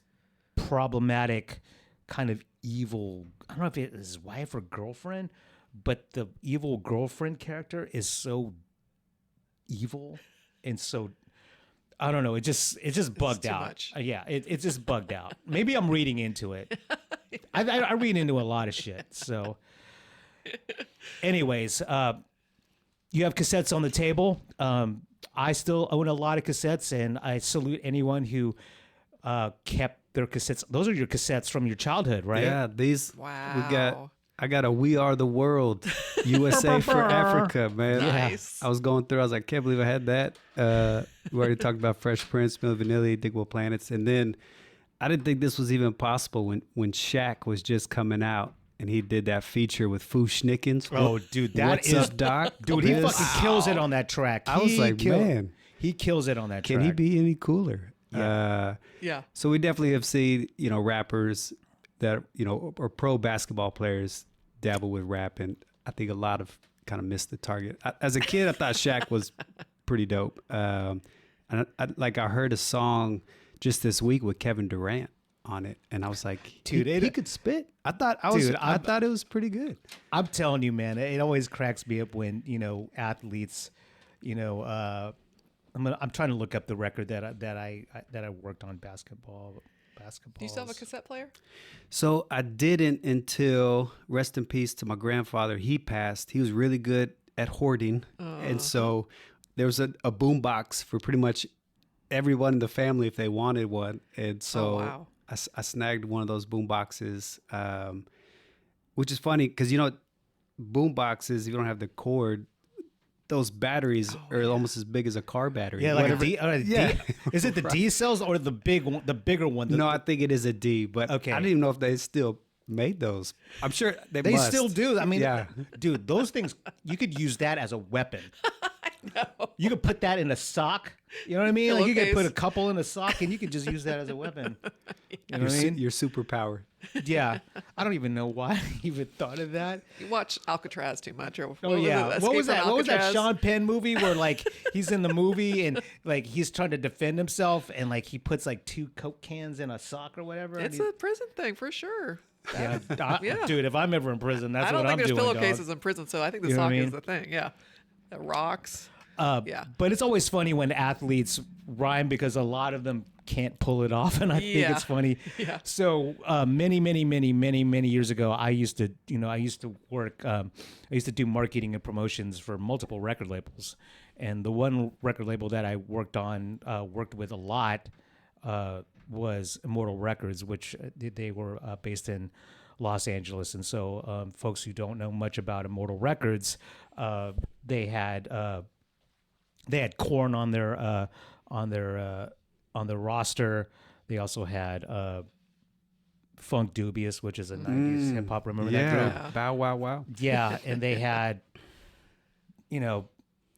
problematic kind of evil, I don't know if it is his wife or girlfriend, but the evil girlfriend character is so evil and so, I don't know. It's just bugged out. Much. Yeah, it's just bugged out. Maybe I'm reading into it. I read into a lot of shit. So, anyways, you have cassettes on the table. I still own a lot of cassettes, and I salute anyone who kept their cassettes. Those are your cassettes from your childhood, right? Yeah, these Wow. I got a We Are the World USA for Africa, man. Nice. I was going through, I was like, can't believe I had that. We already talked about Fresh Prince, Milli Vanilli, Digable Planets. And then I didn't think this was even possible when Shaq was just coming out and he did that feature with Foo Schnickens. Oh, dude, that What's is up, Doc? dude. He fucking kills it on that track. I was like, man, he kills it on that can track. he be any cooler? Yeah. Yeah. So we definitely have seen, rappers that, or pro basketball players dabble with rap, and I think a lot of kind of missed the target. As a kid, I thought Shaq was pretty dope. And I heard a song just this week with Kevin Durant on it, and I was like, dude, he could spit. I thought it was pretty good. I'm telling you, man, it always cracks me up when athletes, I'm trying to look up the record that I worked on basketball. Do you still have a cassette player? So I didn't until, rest in peace to my grandfather. He passed. He was really good at hoarding, and so there was a boom box for pretty much everyone in the family if they wanted one, and so I snagged one of those boom boxes, which is funny because boom boxes, if you don't have the cord, those batteries are almost as big as a car battery. Yeah, like D. Is it the D cells or the bigger one? No, I think it is a D. But okay. I didn't even know if they still made those. I'm sure they They must. still do. I mean, yeah. Dude, those things, you could use that as a weapon. I know. You could put that in a sock. You know what I mean? Like you could put a Pillowcase. couple in a sock, and you could just use that as a weapon. You know what I mean? Your superpower. Yeah. I don't even know why I even thought of that. You watch Alcatraz too much. Or Oh yeah, what was that? What was that Alcatraz? Sean Penn movie where like he's in the movie and like he's trying to defend himself and like he puts like 2 Coke cans in a sock or whatever? It's and a prison thing for sure. yeah, Yeah. dude. If I'm ever in prison, that's I don't what I'm think there's doing. pillowcases dog. in prison, so I think the You know what sock I is mean? the thing. Yeah. The rocks. Yeah. But it's always funny when athletes rhyme because a lot of them can't pull it off, and I think Yeah. it's funny. Yeah. So many years ago, I used to work. I used to do marketing and promotions for multiple record labels, and the one record label that I worked with a lot was Immortal Records, which they were based in Los Angeles. And so folks who don't know much about Immortal Records, they had Korn on their roster. They also had Funk Dubious, which is a 90s hip hop. Remember that group? Yeah. Bow Wow Wow. Yeah, and they had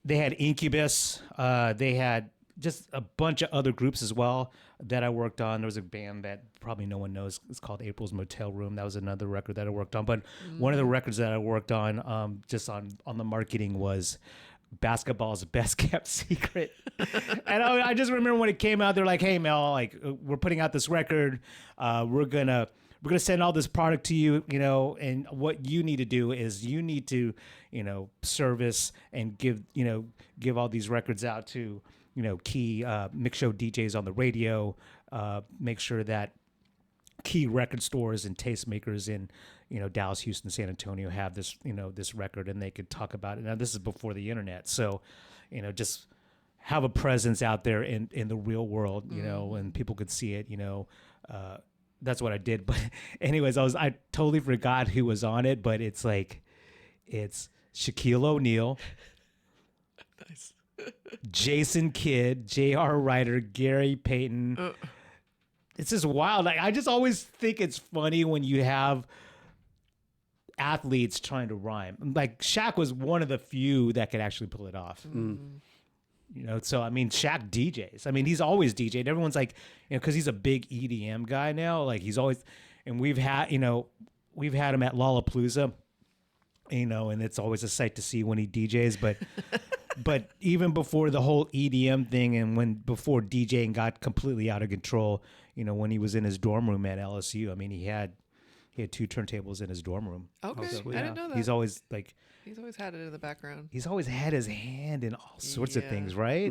Incubus. They had just a bunch of other groups as well that I worked on. There was a band that probably no one knows. It's called April's Motel Room. That was another record that I worked on. But one of the records that I worked on, just on the marketing, was Basketball's Best Kept Secret. And I just remember when it came out, they're like, "Hey Mel, like we're putting out this record. We're gonna send all this product to you, and what you need to do is you need to, service and give all these records out to, key mix show DJs on the radio, make sure that key record stores and tastemakers in, Dallas, Houston, San Antonio have this, this record, and they could talk about it." Now this is before the internet. So, just have a presence out there in the real world, and people could see it, that's what I did. But anyways, I totally forgot who was on it, but it's Shaquille O'Neal, Nice. Jason Kidd, J.R. Ryder, Gary Payton. It's just wild. Like, I just always think it's funny when you have athletes trying to rhyme. Like Shaq was one of the few that could actually pull it off. So I mean, Shaq DJs. I mean, he's always DJed. Everyone's like, because he's a big EDM guy now. Like he's always, and we've had him at Lollapalooza. And it's always a sight to see when he DJs. But even before the whole EDM thing, and before DJing got completely out of control, when he was in his dorm room at LSU, I mean, he had 2 turntables in his dorm room. Okay. So, I didn't know that. He's always had it in the background. He's always had his hand in all sorts of Yeah. things, right?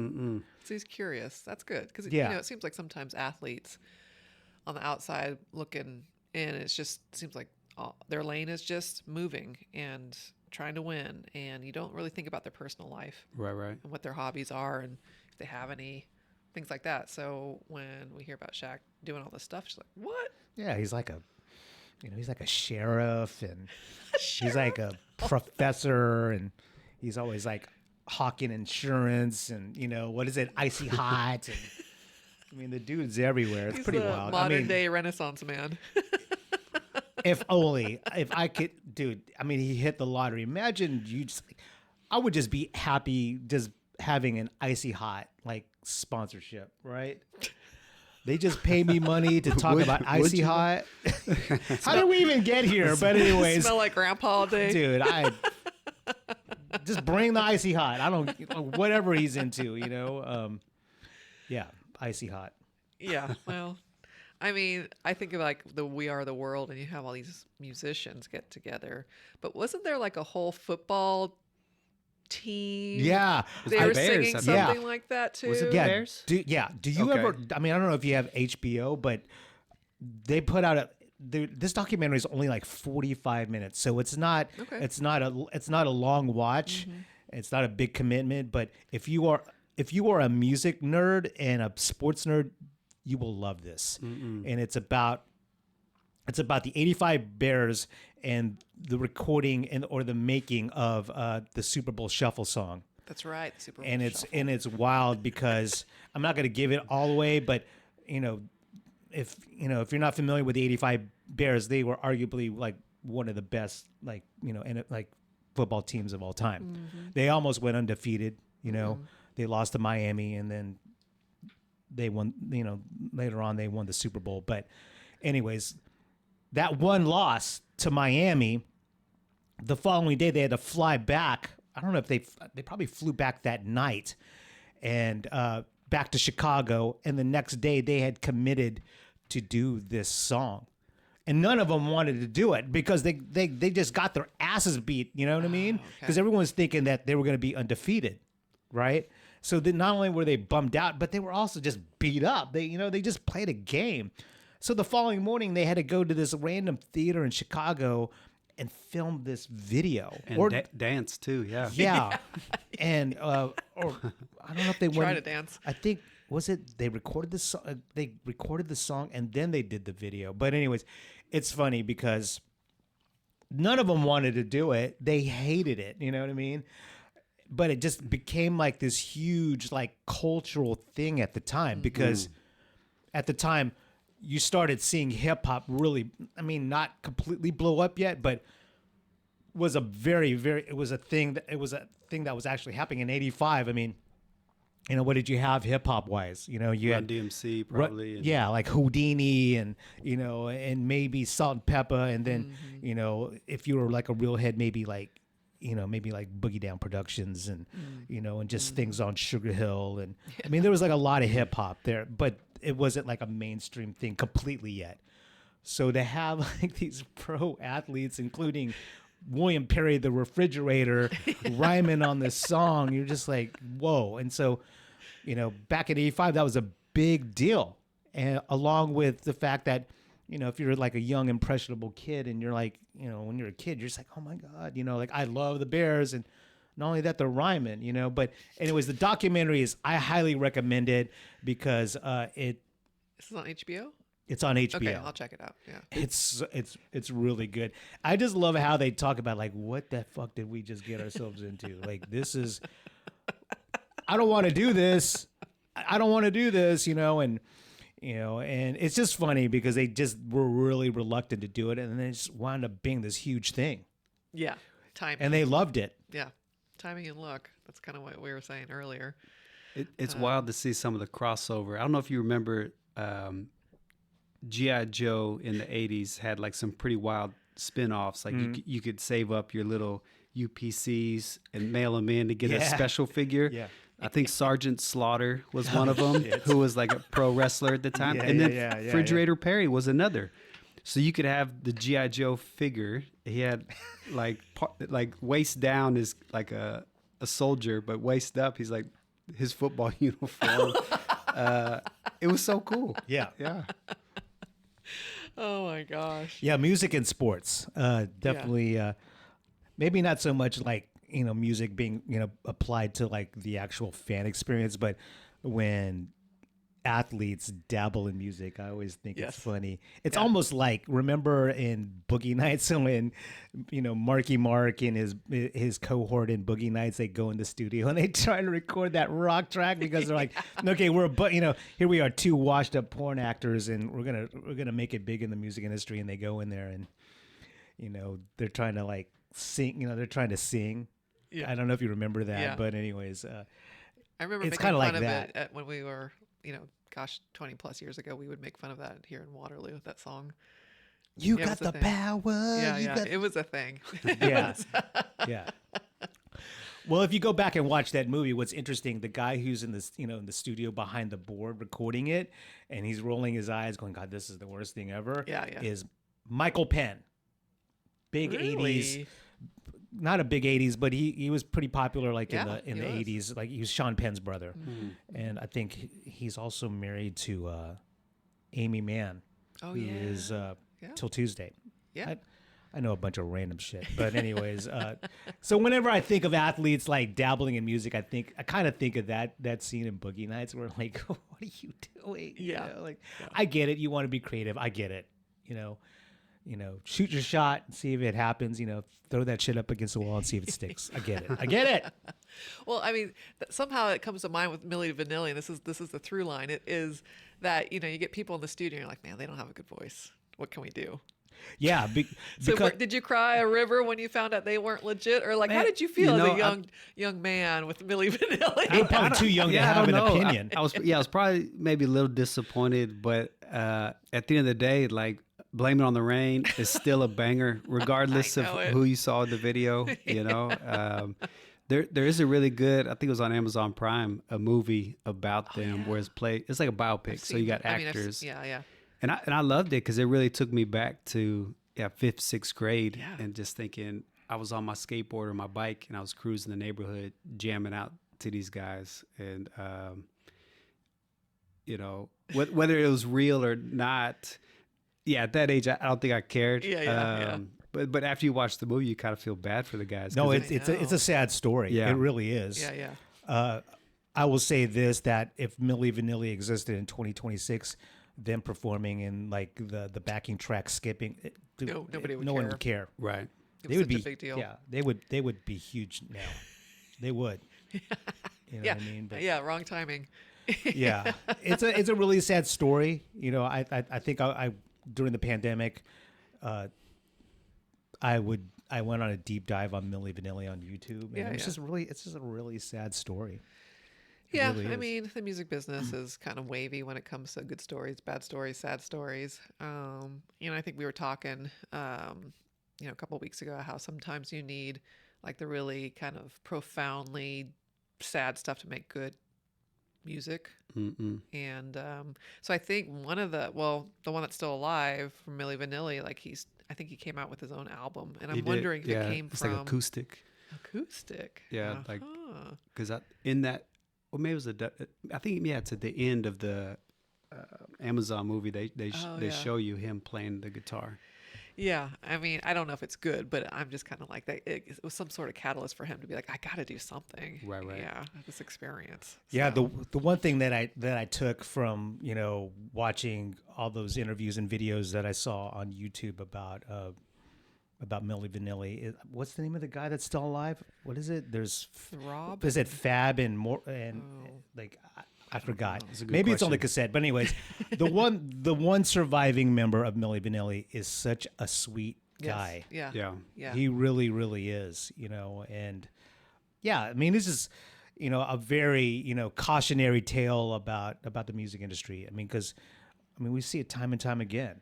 So he's curious. That's good. Because, Yeah. it seems like sometimes athletes on the outside looking in, it just seems like their lane is just moving. And trying to win, and you don't really think about their personal life Right. and what their hobbies are and if they have any things like that. So when we hear about Shaq doing all this stuff, she's like, what? Yeah, he's like a, he's like a sheriff, and he's like a professor, and he's always like hawking insurance, and what is it, icy hot, and I mean the dude's everywhere. It's He's pretty the wild. modern day Renaissance man. If I could, dude. I mean, he hit the lottery. Imagine you just. I would just be happy just having an icy hot like sponsorship, right? They just pay me money to talk about icy hot. How did we even get here? But anyways, Smell like grandpa all day. dude, I just bring the icy hot. I don't whatever he's into, yeah, icy hot. Yeah, well, I mean, I think of like the We Are the World, and you have all these musicians get together. But wasn't there like a whole football team? Yeah, They were Bears, singing I something think. like that too. Was it yeah. Bears? Do you Okay. ever? I mean, I don't know if you have HBO, but they put out this documentary is only like 45 minutes, so it's not Okay. it's not a long watch. It's not a big commitment, but if you are a music nerd and a sports nerd, you will love this. And it's about the 85 Bears and the recording or the making of the Super Bowl Shuffle song. That's right. the Super Bowl And Shuffle. it's wild because I'm not going to give it all away, but if you're not familiar with the 85 Bears, they were arguably like one of the best football teams of all time. They almost went undefeated, They lost to Miami, and then they won, later on they won the Super Bowl. But anyways, that one loss to Miami, the following day they had to fly back. I don't know if they probably flew back that night and back to Chicago. And the next day they had committed to do this song. And none of them wanted to do it because they just got their asses beat. You know what I mean? Because everyone was thinking that they were going to be undefeated, right? So then not only were they bummed out, but they were also just beat up. They just played a game. So the following morning they had to go to this random theater in Chicago and film this video And dance too, yeah. Yeah. And or I don't know if they Try went to dance. I think they recorded the song and then they did the video. But anyways, it's funny because none of them wanted to do it. They hated it, you know what I mean? But it just became like this huge like cultural thing at the time because at the time you started seeing hip hop really, I mean, not completely blow up yet, but was a it was a thing that was actually happening in 85. I mean, what did you have hip hop wise? You had Run DMC probably. and- yeah, like Houdini and and maybe Salt and Pepper, and then if you were like a real head, maybe like Boogie Down Productions and and just things on Sugar Hill, and I mean there was like a lot of hip hop there, but it wasn't like a mainstream thing completely yet. So to have like these pro athletes, including William Perry the Refrigerator, rhyming on this song, you're just like, whoa. And so, back in 85, that was a big deal. And along with the fact that, if you're like a young, impressionable kid and you're like, when you're a kid, you're just like, oh my God, like I love the Bears. And not only that, they're rhyming, but anyways, the documentary I highly recommend it because This is on HBO? it's on HBO. Okay, I'll check it out. Yeah. It's really good. I just love how they talk about like what the fuck did we just get ourselves into? Like this is I don't want to do this. I don't want to do this, and it's just funny because they just were really reluctant to do it, and then it just wound up being this huge thing. Yeah. Timing. And they loved it. Yeah. Timing and luck. That's kind of what we were saying earlier. It's wild to see some of the crossover. I don't know if you remember G.I. Joe in the 80s had like some pretty wild spin-offs. Like you could save up your little UPCs and mail them in to get a special figure. Yeah. I think Sergeant Slaughter was one of them, who was like a pro wrestler at the time. And then Refrigerator Perry was another. So you could have the G.I. Joe figure. He had like waist down is like a soldier, but waist up he's like his football uniform. It was so cool. Yeah. Yeah. Oh my gosh. Yeah, music and sports. Definitely maybe not so much like, music being, applied to like the actual fan experience, but when athletes dabble in music, I always think it's funny. It's almost like, remember in Boogie Nights when, Marky Mark and his cohort in Boogie Nights, they go in the studio and they try to record that rock track because they're like, okay, here we are, two washed up porn actors, and we're gonna make it big in the music industry, and they go in there and, they're trying to like sing, they're trying to sing. Yeah. I don't know if you remember that, but anyways, I remember it's making kind fun of like of it when we were, 20 plus years ago. We would make fun of that here in Waterloo, that song. You got the power. Yeah, it was a thing. Yeah, yeah. Well, if you go back and watch that movie, what's interesting, the guy who's in this, in the studio behind the board recording it, and he's rolling his eyes going, God, this is the worst thing ever, is Michael Penn. Big 80s. Not a big 80s, but he was pretty popular like in the 80s. Like he was Sean Penn's brother. Mm-hmm. And I think he's also married to Amy Mann. Oh, who is Till Tuesday. Yeah. I know a bunch of random shit. But anyways, so whenever I think of athletes like dabbling in music, I kind of think of that scene in Boogie Nights where like, what are you doing? I get it. You want to be creative. I get it. Shoot your shot and see if it happens. Throw that shit up against the wall and see if it sticks. I get it. Well, I mean, somehow it comes to mind with Milli Vanilli, and this is the through line. It is that you get people in the studio, and you're like, man, they don't have a good voice. What can we do? Yeah. So did you cry a river when you found out they weren't legit, or like, how did you feel as a young man with Milli Vanilli? I'm probably too young to have an opinion. I was probably maybe a little disappointed, but at the end of the day, like. Blame It on the Rain is still a banger, regardless of who you saw in the video. There is a really good, I think it was on Amazon Prime, a movie about them where it's like a biopic. So you got actors. And I loved it because it really took me back to 5th, 6th grade and just thinking I was on my skateboard or my bike and I was cruising the neighborhood, jamming out to these guys. And, whether it was real or not. Yeah, at that age, I don't think I cared. But after you watch the movie, you kind of feel bad for the guys. No, it's a sad story. Yeah. It really is. I will say this, that if Milli Vanilli existed in 2026, them performing in like the backing track skipping, nobody would no care. one would care. Right. It was such a big deal. Yeah, they would be huge now. They would. You know what I mean? But, wrong timing. Yeah, it's a really sad story. I think I during the pandemic, I went on a deep dive on Milli Vanilli on YouTube, and it's just a really sad story. Yeah, really I mean, the music business is kind of wavy when it comes to good stories, bad stories, sad stories. I think we were talking, a couple of weeks ago how sometimes you need like the really kind of profoundly sad stuff to make good music. Mm-mm. And so I think the one that's still alive from Milli Vanilli, like I think he came out with his own album, and I'm wondering if it came it's from like acoustic. Yeah, like because in that, or maybe it was I think it's at the end of the Amazon movie. They show you him playing the guitar. Yeah, I mean, I don't know if it's good, but I'm just kind of like that. It was some sort of catalyst for him to be like, I got to do something. Right. Yeah, this experience. Yeah, so. the one thing that I took from watching all those interviews and videos that I saw on YouTube about Milli Vanilli, what's the name of the guy that's still alive? What is it? There's Rob. Is it Fab and more and like. I forgot. Maybe it's on the cassette. But anyways, the one surviving member of Milli Vanilli is such a sweet guy. Yes. Yeah. He really, really is, and I mean, this is, a very, cautionary tale about the music industry. I mean, because, we see it time and time again,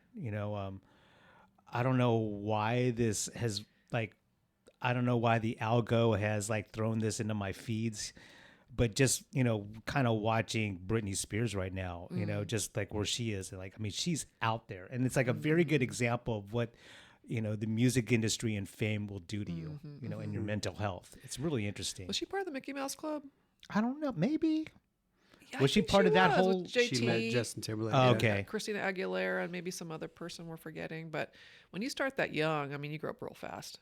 I don't know why this has I don't know why the algo has thrown this into my feeds. But just, kind of watching Britney Spears right now, just like where she is. And she's out there. And it's like a very good example of what, the music industry and fame will do to you, and your mental health. It's really interesting. Was she part of the Mickey Mouse Club? I don't know. Maybe. Yeah, was she part of that whole? JT, she met Justin Timberlake. Oh, okay. Christina Aguilera and maybe some other person we're forgetting. But when you start that young, you grow up real fast,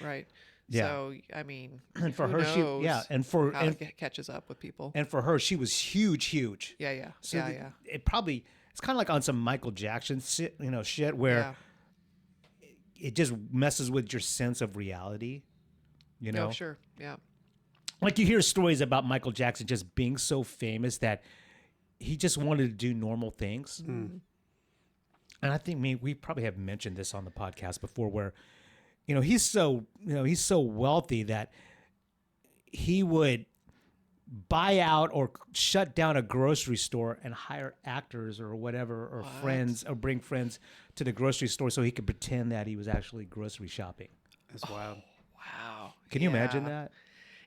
right? Yeah. So I mean, And for who her, knows how it catches up with people. and for her, she was huge. Yeah. So Yeah. it probably, it's kind of like on some Michael Jackson shit where Yeah. it just messes with your sense of reality. No, sure. Yeah. Like you hear stories about Michael Jackson just being so famous that he just wanted to do normal things. Mm-hmm. And I think we probably have mentioned this on the podcast before where, he's so wealthy that he would buy out or shut down a grocery store and hire actors or whatever, or friends, or bring friends to the grocery store so he could pretend that he was actually grocery shopping. That's wild. Wow. Can you imagine that?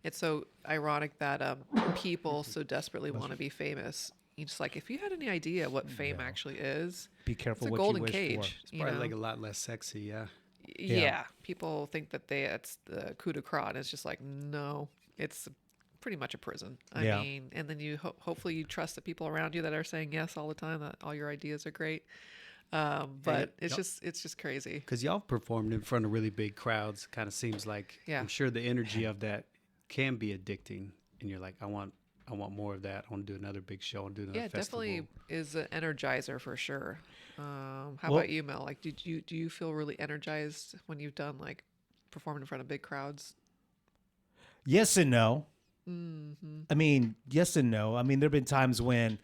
It's so ironic that people so desperately want to be famous. You just like, if you had any idea what fame actually is, Be careful it's a what golden you wish cage. for. It's probably like a lot less sexy. Yeah. Yeah. People think that it's the coup de grace. And it's just like, no, it's pretty much a prison. I mean, and then you hopefully you trust the people around you that are saying yes all the time, that all your ideas are great. But it's just crazy. Because y'all performed in front of really big crowds. Kind of seems like, I'm sure the energy of that can be addicting. And you're like, I want more of that. I want to do another big show. I want to do another festival. Definitely is an energizer for sure. How about you, Mel? Like, do you feel really energized when you've done like performing in front of big crowds? Yes and no. I mean, yes and no. I mean, there've been times when,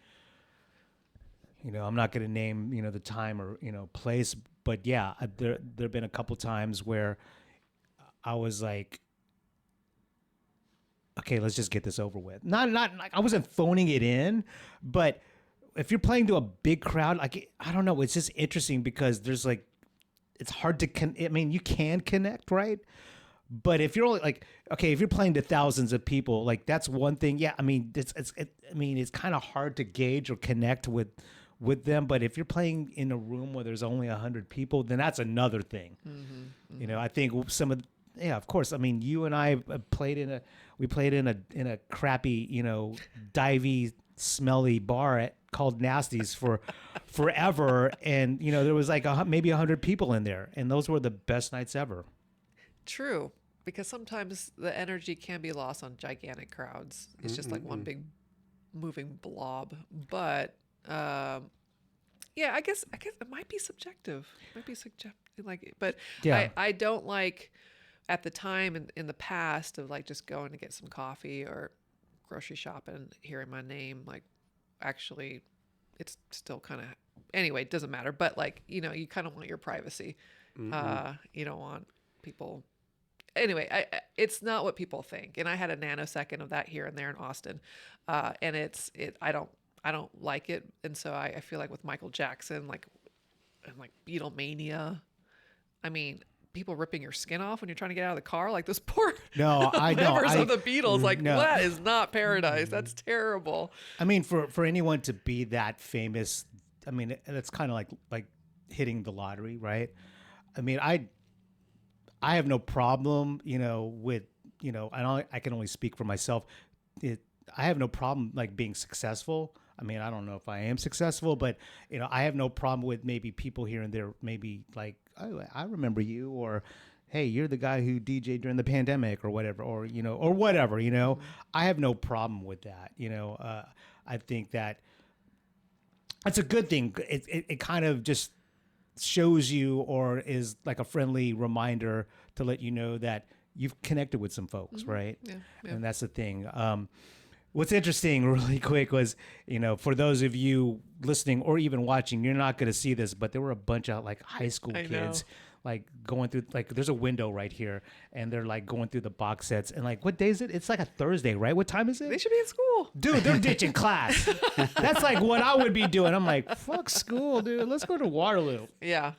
I'm not going to name, the time or, place, but yeah, there've been a couple times where I was like, okay, let's just get this over with. Not like I wasn't phoning it in, but if you're playing to a big crowd, like, I don't know, it's just interesting because there's like, it's hard to you can connect, right? But if you're only like, okay, if you're playing to thousands of people, like that's one thing. Yeah, I mean, it's kind of hard to gauge or connect with them. But if you're playing in a room where there's only 100 people, then that's another thing. I think of course. I mean, you and I played in a crappy, divey, smelly bar called Nasty's for forever, and there was like maybe 100 people in there, and those were the best nights ever. True. Because sometimes the energy can be lost on gigantic crowds. It's just like one big moving blob. But I guess it might be subjective. But yeah. I don't like at the time in the past of like just going to get some coffee or grocery shopping and hearing my name. Like, actually, it's still kind of anyway. It doesn't matter. But like you kind of want your privacy. You don't want people. Anyway, it's not what people think, and I had a nanosecond of that here and there in Austin, and I don't like it, and so I feel like with Michael Jackson, like Beatlemania, I mean, people ripping your skin off when you're trying to get out of the car, like those poor members of the Beatles, like that is not paradise. That's terrible. I mean, for anyone to be that famous, I mean, that's kind of like hitting the lottery, right? I mean, I have no problem, with, I can only speak for myself. I have no problem like being successful. I mean, I don't know if I am successful, but I have no problem with maybe people here and there, maybe like, oh, I remember you, or hey, you're the guy who DJed during the pandemic or whatever, or whatever. I have no problem with that. I think that that's a good thing. It kind of just shows you or is like a friendly reminder to let you know that you've connected with some folks, right? Yeah. And that's the thing. What's interesting really quick was, for those of you listening or even watching, you're not going to see this, but there were a bunch of like high school kids like going through, like there's a window right here and they're like going through the box sets and like, what day is it? It's like a Thursday, right? What time is it? They should be in school. Dude, they're ditching class. That's like what I would be doing. I'm like, fuck school, dude. Let's go to Waterloo. Yeah.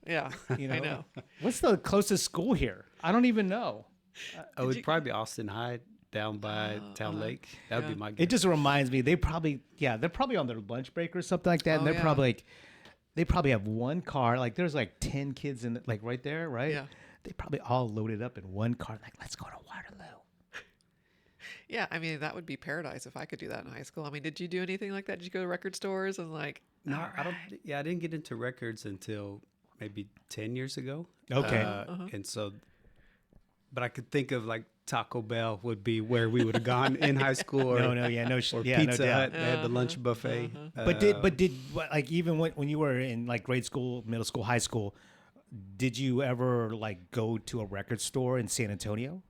I know. What's the closest school here? I don't even know. It would probably be Austinite down by Town Lake. That would be my guess. It just reminds me, they're probably on their lunch break or something like that. And they're probably like, they probably have one car. Like there's like 10 kids in like right there, right? Yeah. They probably all loaded up in one car. Like, let's go to Waterloo. Yeah, I mean, that would be paradise if I could do that in high school. I mean, did you do anything like that? Did you go to record stores and like? No, I don't. Yeah, I didn't get into records until maybe 10 years ago. Okay. And so but I could think of like Taco Bell would be where we would have gone in high school, or or Pizza Hut. They had the lunch buffet. But did like even when you were in like grade school, middle school, high school, did you ever like go to a record store in San Antonio?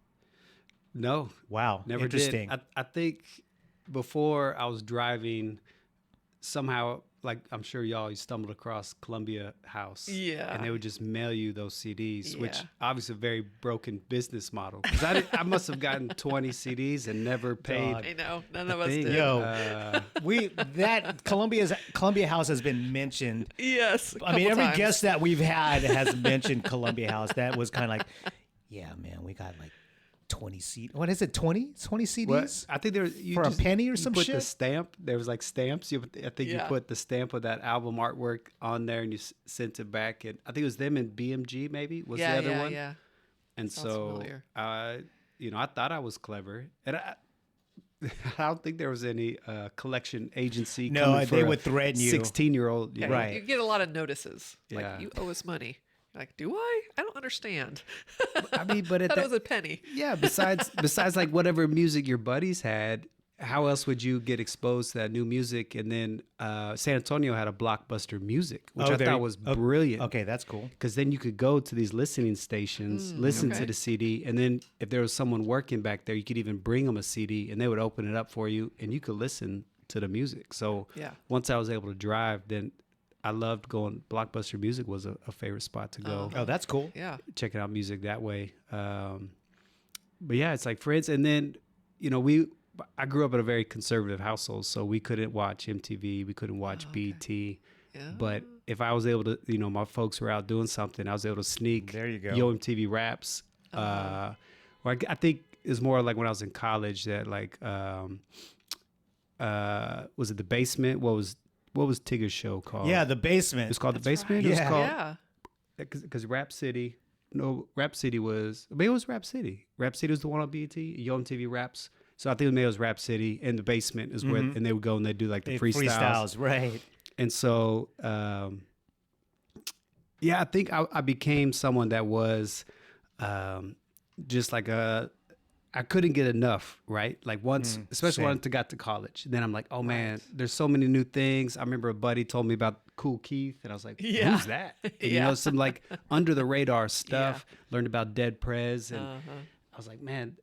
No. Wow, Never interesting. did. I think before I was driving, somehow, like I'm sure y'all, you stumbled across Columbia House. Yeah. And they would just mail you those CDs, which Yeah. obviously a very broken business model. Because I must have gotten 20 CDs and never paid. I know. None of a us thing. did. Yo, Columbia House has been mentioned. Yes. I mean, every times. guest that we've had has mentioned Columbia House. That was kind of like, yeah, man, we got like 20 CDs. What is it? 20 CDs? Well, I think there was, For a penny or some put shit? the stamp. There was like stamps. I think you Yeah. put the stamp of that album artwork on there, and you sent it back. And I think it was them and BMG maybe was Yeah, the other yeah, one. yeah. And Sounds so, familiar. I thought I was clever, and I don't think there was any collection agency. No, coming they for would a threaten you. 16-year-old, Yeah, Right. You get a lot of notices. Yeah. Like, you owe us money. You're like, do I? I don't understand. I mean, but I at thought it that, was a penny. yeah. Besides like whatever music your buddies had, how else would you get exposed to that new music? And then San Antonio had a Blockbuster Music, which I thought was brilliant. Okay, that's cool. Because then you could go to these listening stations, listen to okay. the CD, and then if there was someone working back there, you could even bring them a CD, and they would open it up for you, and you could listen to the music. So Yeah. once I was able to drive, then I loved going. Blockbuster Music was a favorite spot to go, Oh, that's cool. Yeah. checking out music that way. But yeah, it's like friends, and then I grew up in a very conservative household, so we couldn't watch MTV, we couldn't watch BET. Yeah. But if I was able to, my folks were out doing something, I was able to sneak There you go. Yo MTV Raps. Or I think it's more like when I was in college that like, was it The Basement? What was Tigger's show called? Yeah, The Basement. It's called The Basement? right. It was Yeah. called, Yeah. because Rap City was, maybe it was Rap City. Rap City was the one on BET, Yo MTV Raps. So I think maybe it was Rap City, and The Basement is where, and they would go and they'd do like the freestyles. Right. And so, I think I became someone that was just like I couldn't get enough, right? Like once, especially same. once I got to college. Then I'm like, oh man, there's so many new things. I remember a buddy told me about Cool Keith, and I was like, Yeah. who's that? And, Yeah. some like under the radar stuff. Learned about Dead Prez, and I was like, man.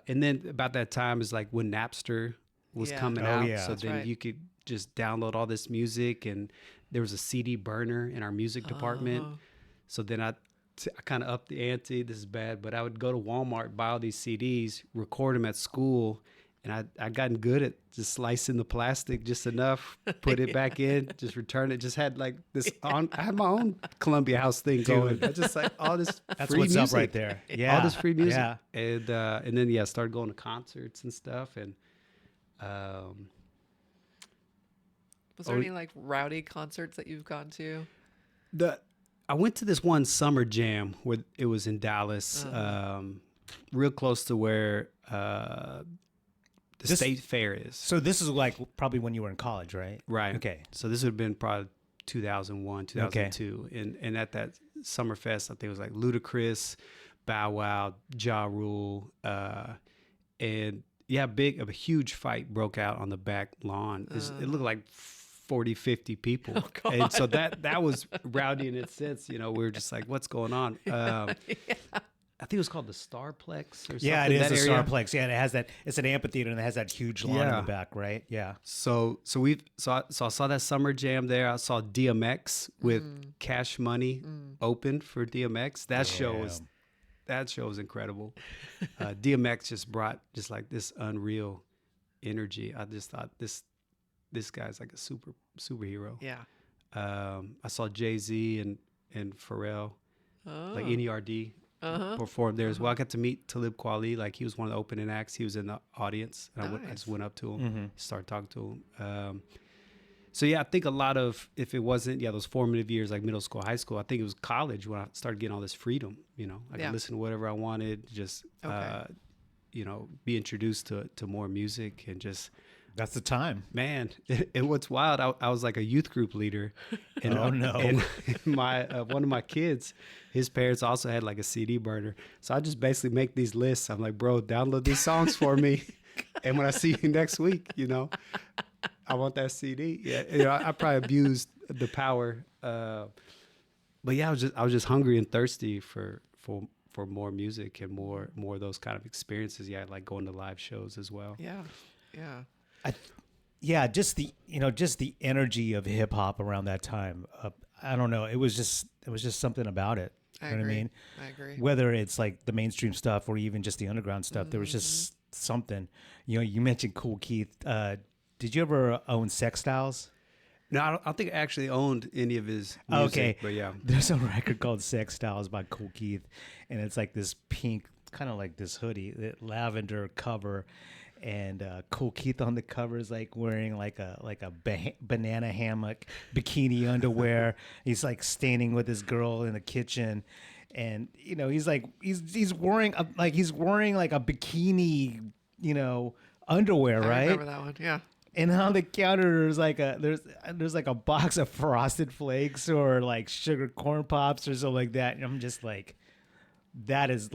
And then about that time is like when Napster was Yeah. coming Oh, out. yeah. So That's then right. you could just download all this music, and there was a CD burner in our music department. So then I kind of upped the ante. This is bad, but I would go to Walmart, buy all these CDs, record them at school, and I gotten good at just slicing the plastic just enough, put it back in, just return it. Just had like this on. I had my own Columbia House thing going. I just like all this. That's free what's music. up right there. Yeah. All this free music. Yeah. And then started going to concerts and stuff, and Was there any like rowdy concerts that you've gone to? I went to this one summer jam where it was in Dallas, real close to where the state fair is. So this is like probably when you were in college, right? Right. Okay. So this would have been probably 2001, 2002. And at that summer fest, I think it was like Ludacris, Bow Wow, Ja Rule, and a huge fight broke out on the back lawn. It looked like 40, 50 people. Oh, God. And so that was rowdy in its sense. We were just like, what's going on? I think it was called the Starplex or something. Yeah, it is that the area. Starplex. Yeah, and it has that. It's an amphitheater and it has that huge lawn in Yeah. the back, right? Yeah. So I saw that summer jam there. I saw DMX with Cash Money open for DMX. That show was incredible. DMX just brought just like this unreal energy. I just thought this guy's like a superhero. Yeah. I saw Jay-Z and Pharrell, like Oh. NERD perform there as well. I got to meet Talib Kweli. Like he was one of the opening acts. He was in the audience, and I just went up to him, started talking to him. So I think a lot of, if it wasn't those formative years like middle school, high school, I think it was college when I started getting all this freedom. I could listen to whatever I wanted, just be introduced to more music, and just That's the time. Man, and what's wild, I was like a youth group leader. And, Oh, no. And my one of my kids, his parents also had like a CD burner. So I just basically make these lists. I'm like, bro, download these songs for me. And when I see you next week, I want that CD. Yeah, I probably abused the power. But yeah, I was just hungry and thirsty for more music and more of those kind of experiences. Yeah, like going to live shows as well. Yeah. Yeah. Just the energy of hip hop around that time. I don't know. It was just something about it. You know what I mean? I agree. Whether it's like the mainstream stuff or even just the underground stuff, there was just something. You mentioned Cool Keith. Did you ever own Sex Styles? No, I don't think I actually owned any of his music. Okay, but yeah, there's a record called Sex Styles by Cool Keith, and it's like this pink, kind of like this hoodie, lavender cover. And Cool Keith on the cover is like wearing like a banana hammock, bikini underwear. He's like standing with his girl in the kitchen, and he's wearing like a bikini, underwear, I right? remember that one. Yeah. And on the counter there's like a box of Frosted Flakes or like sugar corn pops or something like that, and I'm just like, that's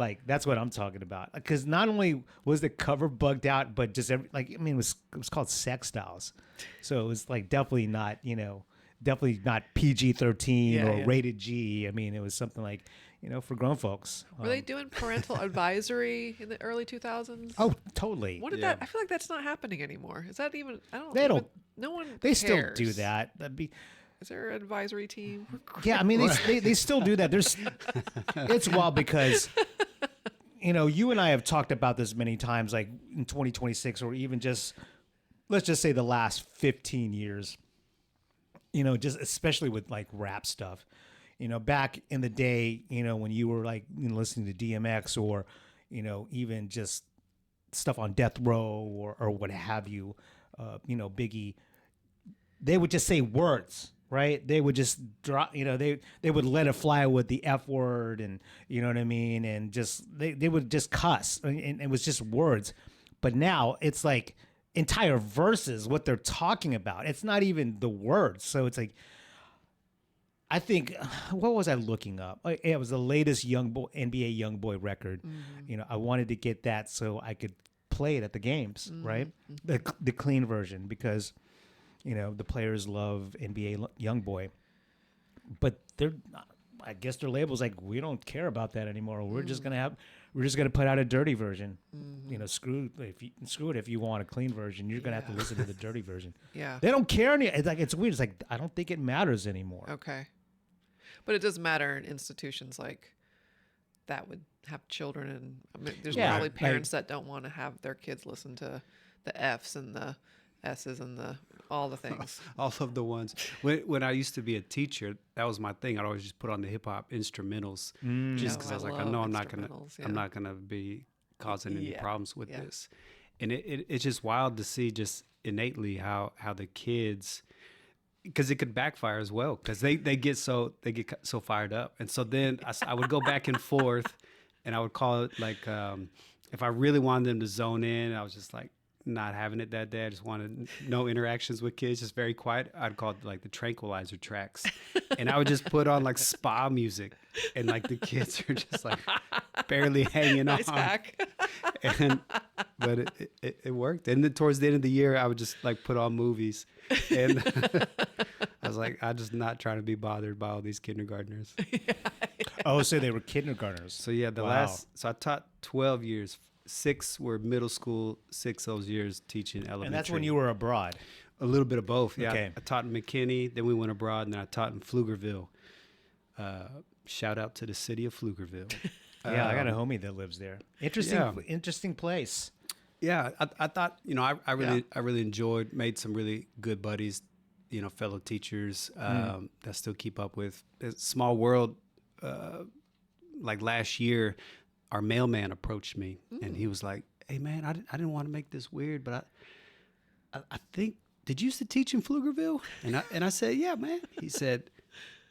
what I'm talking about. Because not only was the cover bugged out, but just it was called Sex Styles, so it was like definitely not PG-13 or rated G. I mean, it was something like for grown folks. Were they doing parental advisory in the early 2000s? Oh, totally. What did that? I feel like that's not happening anymore. Is that even? I don't. They don't. No one. They cares. still do that. That'd be. Is there an advisory team? Yeah, I mean they still do that. It's wild because you and I have talked about this many times, like in 2026 or even just let's just say the last 15 years. Just especially with like rap stuff. Back in the day, when you were like listening to DMX or even just stuff on Death Row or what have you, Biggie, they would just say words. Right, they would just drop. They would let it fly with the F word, and you know what I mean, and just they would just cuss, and it was just words. But now it's like entire verses what they're talking about. It's not even the words. So it's like, I think, what was I looking up? It was the latest NBA YoungBoy record. I wanted to get that so I could play it at the games, right? The clean version, because. The players love NBA YoungBoy, but I guess their label's like, we don't care about that anymore. We're just gonna put out a dirty version. Screw it if you want a clean version. You're gonna have to listen to the dirty version. Yeah, they don't care. It's weird. It's like, I don't think it matters anymore. Okay, but it does matter in institutions like that would have children, and there's probably parents that don't want to have their kids listen to the F's and the S's and all the things. All of the ones. When I used to be a teacher, that was my thing. I'd always just put on the hip hop instrumentals, just because I was like, I know I'm not gonna be causing any problems with this. And it's just wild to see just innately how the kids, because it could backfire as well, because they get so fired up, and so then I would go back and forth, and I would call it like if I really wanted them to zone in, I was just like, not having it that day. I just wanted no interactions with kids, just very quiet. I'd call it like the tranquilizer tracks. And I would just put on like spa music, and like the kids are just like barely hanging on. Hack. But it worked. And then towards the end of the year, I would just like put on movies. And I was like, I'm just not trying to be bothered by all these kindergartners. Oh, so they were kindergartners. So yeah, so I taught 12 years. 6 were middle school, 6 those years teaching elementary. And that's when you were abroad. A little bit of both. Yeah. Okay. I taught in McKinney, then we went abroad, and then I taught in Pflugerville. Shout out to the city of Pflugerville. Yeah, I got a homie that lives there. Interesting place. Yeah, I thought, I really enjoyed, made some really good buddies, fellow teachers that still keep up with. It's a small world. Like last year, our mailman approached me, and he was like, "Hey man, I didn't want to make this weird, but I think, did you used to teach in Pflugerville?" And I said, "Yeah, man." He said,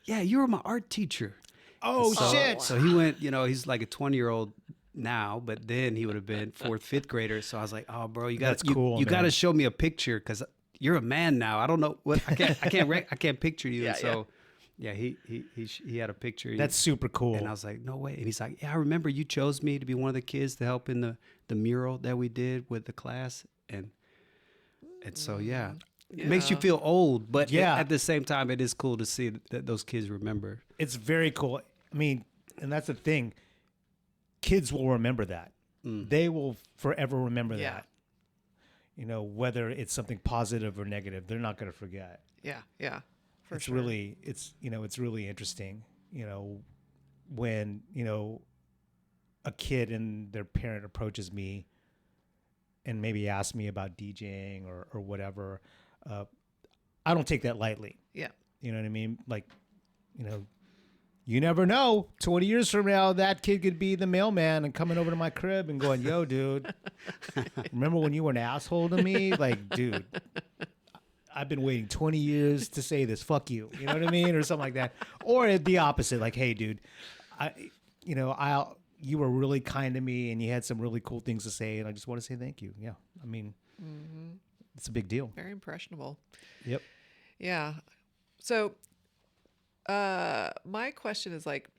"Yeah, you were my art teacher." Oh, shit. So he went, he's like a 20-year-old now, but then he would have been 4th, 5th grader. So I was like, oh, bro, you got That's cool, you got to man. show me a picture because you're a man now. I don't know what I can't picture you. And so yeah, he had a picture. That's super cool. And I was like, no way. And he's like, yeah, I remember you chose me to be one of the kids to help in the mural that we did with the class. And so, yeah. It makes you feel old, but at the same time, it is cool to see that those kids remember. It's very cool. I mean, and that's the thing. Kids will remember that. They will forever remember that. You know, whether it's something positive or negative, they're not going to forget. Yeah. It's really interesting, you know, when, you know, a kid and their parent approaches me and maybe asks me about DJing or whatever. I don't take that lightly. Yeah. You know what I mean? Like, you know, you never know. 20 years from now, that kid could be the mailman and coming over to my crib and going, yo, dude, remember when you were an asshole to me? Like, dude, I've been waiting 20 years to say this. Fuck you. You know what I mean? Or something like that. Or the opposite. Like, hey, dude, you were really kind to me and you had some really cool things to say. And I just want to say thank you. Yeah. I mean, it's a big deal. Very impressionable. Yep. Yeah. So, my question is like,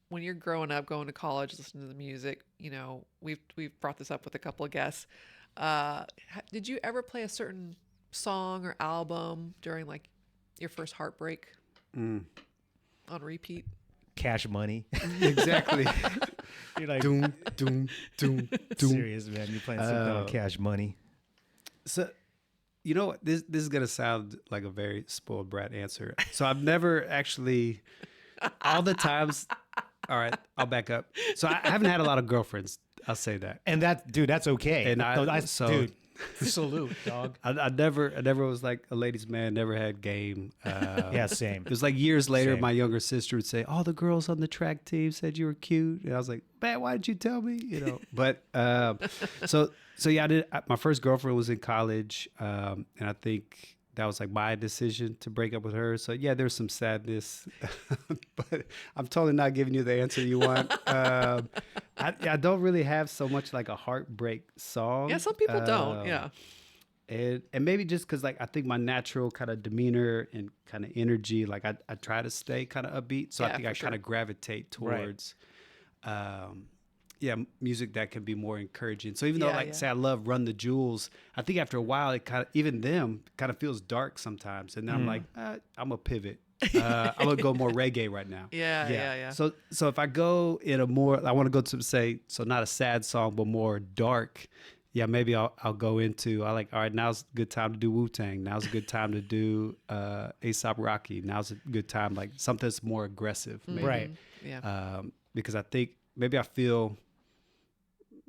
when you're growing up, going to college, listening to the music, you know, we've brought this up with a couple of guests. Did you ever play a certain song or album during like your first heartbreak on repeat? Cash Money. Exactly. You're like, doom, doom, doom, doom. Serious, man. You're playing something on Cash Money. So, you know what? This is going to sound like a very spoiled brat answer. So I've never actually, all the times, all right, I'll back up. So I haven't had a lot of girlfriends. I'll say that. And that's okay. And dude, salute, dog. I never was like a ladies' man, never had game. Yeah, same. It was like years later, Same. my younger sister would say, all the girls on the track team said you were cute. And I was like, man, why did you tell me? You know, but so yeah, my first girlfriend was in college. And I think that was like my decision to break up with her. So yeah, there's some sadness, but I'm totally not giving you the answer you want. I don't really have so much like a heartbreak song. Yeah, some people don't. Yeah. And maybe just because like I think my natural kind of demeanor and kind of energy, like I try to stay kind of upbeat. So I think I kind of gravitate towards music that can be more encouraging. So even though say I love Run the Jewels, I think after a while it kind of, even them kind of feels dark sometimes. And then I'm like, I'm gonna pivot. I'm gonna go more reggae right now. Yeah. So if I go in a more, I want to go to say, so not a sad song, but more dark. Yeah, maybe I'll go into, all right, now's a good time to do Wu-Tang. Now's a good time to do A$AP Rocky. Now's a good time, like something that's more aggressive. Maybe. Right. Yeah. Because I think maybe I feel,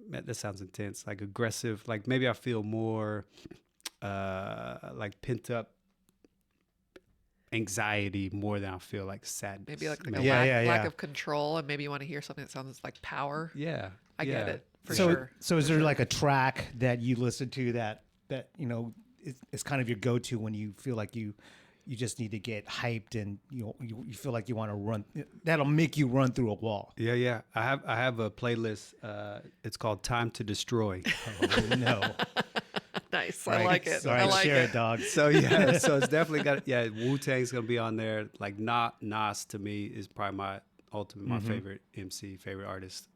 that sounds intense, like aggressive. Like maybe I feel more like pent up anxiety more than I feel like sadness. Maybe like maybe. lack of control, and maybe you want to hear something that sounds like power. Yeah. I get it. For so, sure. So is there like a track that you listen to that you know is kind of your go-to when you feel like you just need to get hyped and you feel like you want to run, that'll make you run through a wall? Yeah. I have a playlist. It's called Time to Destroy. Oh, no. Nice. Right. I like it. Sorry, I like share it. it, dog. So so it's definitely got, Wu-Tang's gonna be on there. Like Nas to me is probably my favorite MC, favorite artist.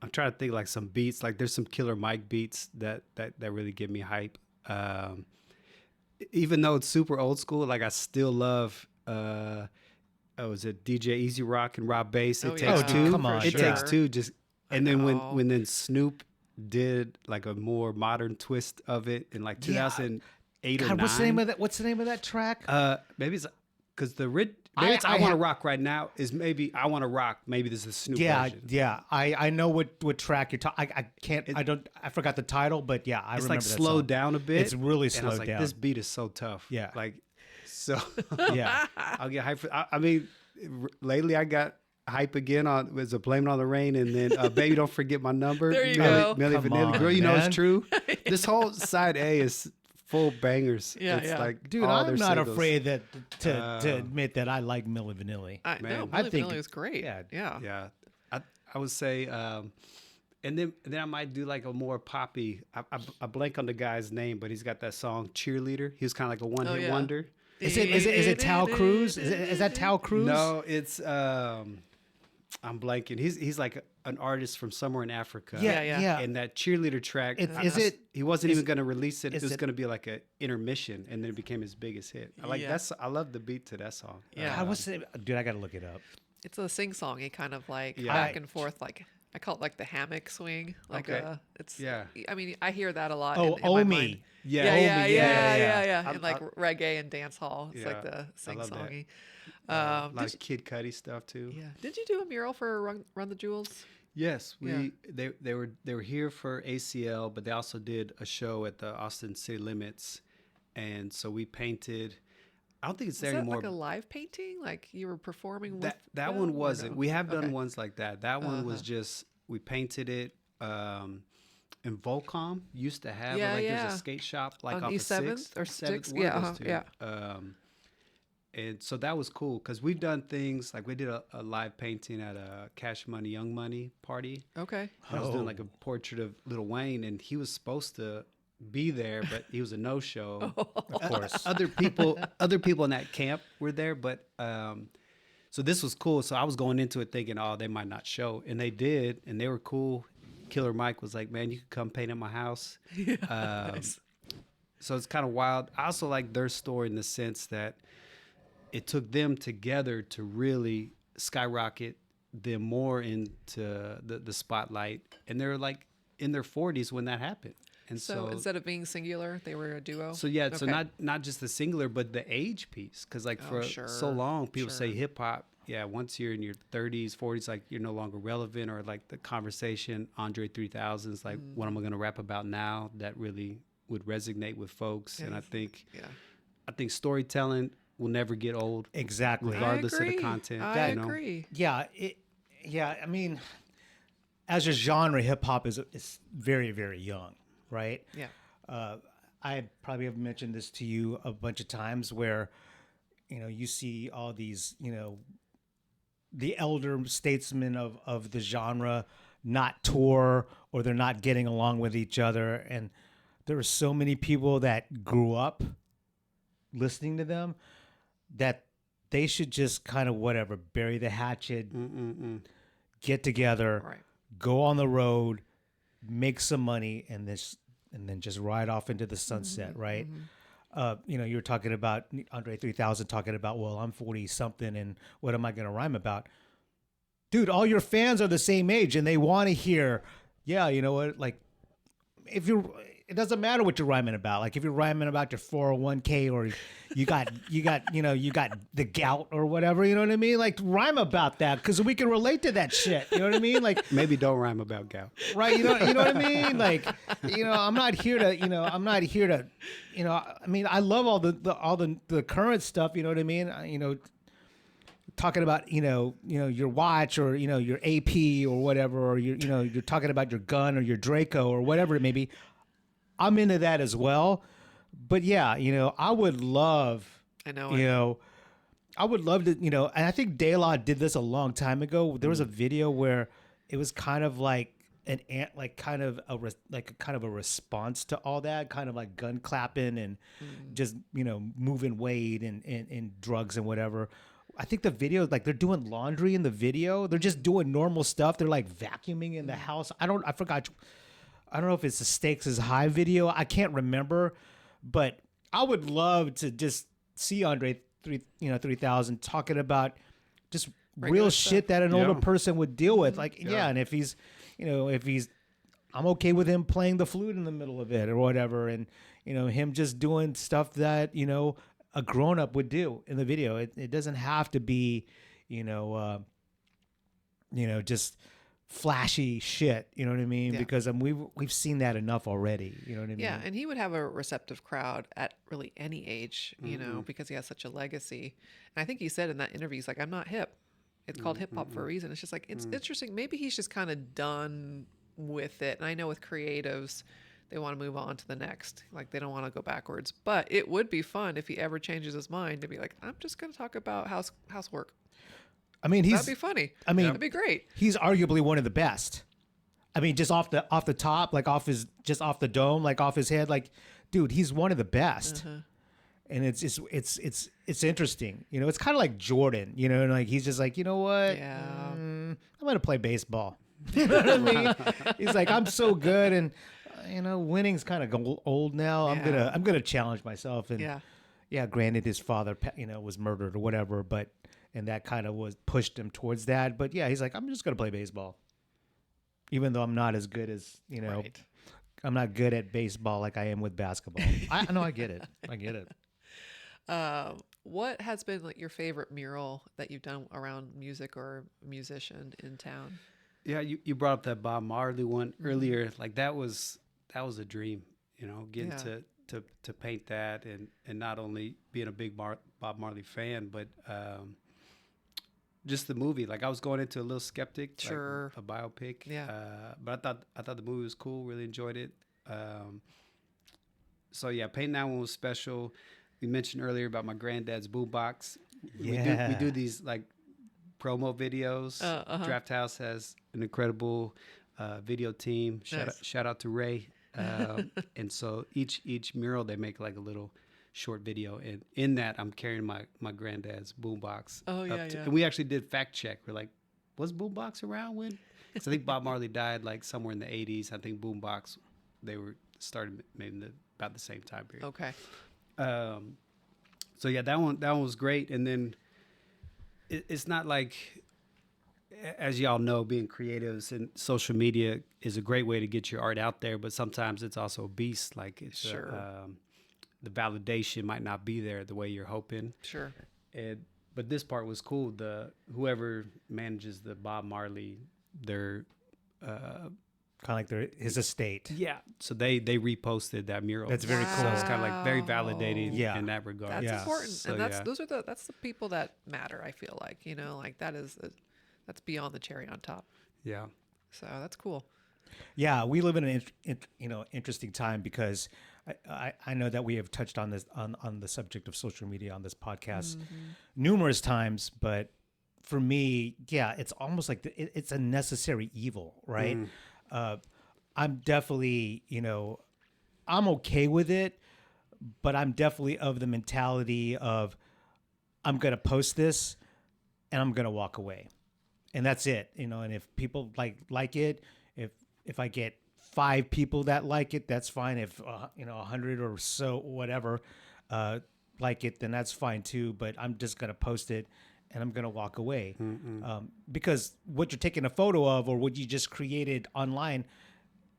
I'm trying to think like some beats, like there's some Killer Mike beats that really give me hype. Even though it's super old school, like I still love was it DJ Easy Rock and Rob Bass? It takes two. Come on, it sure. takes two. And then when Snoop did like a more modern twist of it in like 2008 or 9. What's the name of that? What's the name of that track? Maybe it's because maybe it's I Want to Rock Right Now is maybe I Want to Rock. Maybe this is the Snoop version. Yeah. I know what track you're talking. I forgot the title, but yeah, I it's remember like that slowed song. down a bit. It's really and I was slowed like, down. this beat is so tough. Yeah. Like, so Yeah. I'll get hype for, I mean, lately I got hype again on was a Blame It on the Rain, and then Baby Don't Forget My Number. There you go. Milli Come Vanilli. on, Girl, you know man. it's true. This whole side A is full bangers. Yeah, it's yeah. like, Dude, all I'm their not singles. afraid to admit that I like Milli Vanilli. No, Man. Milli I think- Vanilli was great. yeah. Yeah. Yeah. I would say, and then I might do like a more poppy. I blank on the guy's name, but he's got that song "Cheerleader." He was kind of like a one-hit yeah. wonder. Is it Tal Cruz? Is that Tal Cruz? No, it's I'm blanking. He's like an artist from somewhere in Africa. Yeah. And that Cheerleader track, he wasn't even going to release it. It was going to be like an intermission, and then it became his biggest hit. I love the beat to that song. Yeah. Dude, I got to look it up. It's a sing-songy kind of like back and forth, like I call it like the hammock swing. Like I mean, I hear that a lot. Oh, in my mind. Yeah. And like reggae and dance hall. It's like the sing-songy. A lot of Kid Cudi stuff too. Yeah. Did you do a mural for Run the Jewels? Yes, they were here for ACL, but they also did a show at the Austin City Limits, and so we painted. I don't think it's there anymore. Like a live painting, like you were performing with that one wasn't. No? We have done ones like that. That one was just we painted it. And Volcom used to have there's a skate shop like on off East of 7th or 6th. Yeah. And so that was cool because we've done things like we did a live painting at a Cash Money Young Money party. Okay. I was doing like a portrait of Lil Wayne, and he was supposed to be there, but he was a no-show. Of course. Other people in that camp were there, but so this was cool. So I was going into it thinking, oh, they might not show, and they did, and they were cool. Killer Mike was like, man, you could come paint at my house. Nice. So it's kind of wild. I also like their story in the sense that it took them together to really skyrocket them more into the spotlight, and they're like in their 40s when that happened. And so instead of being singular, they were a duo. So so not just the singular, but the age piece, because like for so long, people say hip hop. Yeah, once you're in your 30s, 40s, like you're no longer relevant, or like the conversation Andre 3000 is like, what am I going to rap about now that really would resonate with folks? And I think storytelling will never get old. Exactly. Regardless of the content. I agree. Yeah. I mean, as a genre, hip hop is very, very young, right? Yeah. I probably have mentioned this to you a bunch of times where, you see all these, the elder statesmen of the genre not tour, or they're not getting along with each other. And there are so many people that grew up listening to them that they should just kind of bury the hatchet, get together, go on the road, make some money, and then just ride off into the sunset, right? You were talking about Andre 3000 talking about, well, I'm 40 something, and what am I going to rhyme about? Dude, all your fans are the same age, and they want to hear, yeah, you know what? Like, it doesn't matter what you're rhyming about. Like if you're rhyming about your 401k, or you got the gout or whatever, you know what I mean? Like rhyme about that, because we can relate to that shit. You know what I mean? Like maybe don't rhyme about gout. Right. You know what I mean? Like, I'm not here to, I mean, I love all the current stuff, you know what I mean? Talking about, your watch, or, your AP or whatever, or you're talking about your gun or your Draco or whatever it may be. I'm into that as well. But yeah, I would love, I would love to, and I think De La did this a long time ago. There was a video where it was kind of like kind of a response to all that, kind of like gun clapping and just, moving weight and drugs and whatever. I think the video, like they're doing laundry in the video. They're just doing normal stuff. They're like vacuuming in the house. I don't know if it's the Stakes is High video. I can't remember, but I would love to just see Andre 3000 talking about just regular real stuff. Shit that an older person would deal with. Like, and if he's, I'm okay with him playing the flute in the middle of it or whatever. And, him just doing stuff that, a grown up would do in the video. It doesn't have to be, just flashy shit, you know what I mean? Yeah. Because we've seen that enough already, you know what I mean? Yeah, and he would have a receptive crowd at really any age, because he has such a legacy. And I think he said in that interview, he's like, I'm not hip. It's called hip hop for a reason. It's just like, it's interesting. Maybe he's just kind of done with it. And I know with creatives, they want to move on to the next. Like they don't want to go backwards. But it would be fun if he ever changes his mind to be like, I'm just going to talk about housework. I mean, That'd be funny. That'd be great. he's arguably one of the best. I mean, just off the top, like off the dome, like off his head, like, dude, he's one of the best. And it's interesting, you know. It's kind of like Jordan, you know, and like he's just like, you know what, I'm gonna play baseball. You know what I mean? He's like, I'm so good, and you know, winning's kind of old now. I'm gonna challenge myself, and granted, his father, you know, was murdered or whatever, and that kind of pushed him towards that. But yeah, he's like, I'm just gonna play baseball, even though I'm not as good as, you know, I'm not good at baseball like I am with basketball. I know, I get it. What has been like your favorite mural that you've done around music or musician in town? Yeah, you brought up that Bob Marley one earlier. Like that was a dream, you know, getting to paint that, and not only being a big Bob Marley fan, but just the movie. Like I was going into a little skeptic, like a biopic. But I thought the movie was cool. Really enjoyed it. So yeah, painting that one was special. We mentioned earlier about my granddad's boombox. Yeah. We do these like promo videos. Draft House has an incredible video team. Shout out to Ray. And so each mural they make like a little short video, and in that I'm carrying my granddad's boombox. And we actually did fact check. We're like, was boombox around when? Because I think Bob Marley died like somewhere in the 80s. I think boombox they were started maybe about the same time period. Okay. So yeah, that one was great. And then it's not like, as y'all know, being creatives and social media is a great way to get your art out there, but sometimes it's also a beast. Like it's the validation might not be there the way you're hoping. But this part was cool. Whoever manages the Bob Marley, their kind of like his estate. Yeah. So they reposted that mural. That's very cool. So it's kind of like very validating in that regard. That's important. So, and that's the people that matter, I feel like, you know, like that's beyond the cherry on top. Yeah. So that's cool. Yeah, we live in an interesting time, because I know that we have touched on this on the subject of social media on this podcast numerous times, but for me, yeah, it's almost like it's a necessary evil, right? I'm definitely, you know, I'm okay with it, but I'm definitely of the mentality of I'm gonna post this and I'm gonna walk away, and that's it, you know. And if people like it, if I get 5 people that like it, that's fine. If 100 or so whatever like it, then that's fine too. But I'm just gonna post it and I'm gonna walk away, because what you're taking a photo of or what you just created online,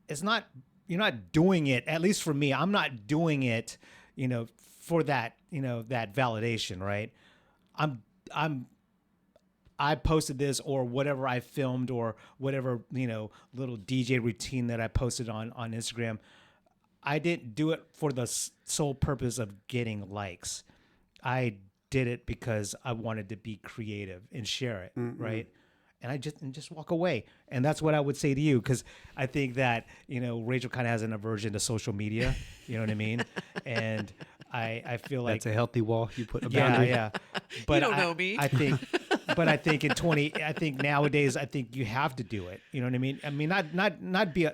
you're not doing it. At least for me, I'm not doing it, you know, for that, you know, that validation, right? I posted this or whatever I filmed or whatever, you know, little DJ routine that I posted on Instagram. I didn't do it for the sole purpose of getting likes. I did it because I wanted to be creative and share it, right? And just walk away. And that's what I would say to you, because I think that, you know, Rachel kind of has an aversion to social media. You know what I mean? And I feel like that's a healthy wall you put a boundary. Yeah. But you don't know me. I think nowadays, I think you have to do it. You know what I mean? I mean, not be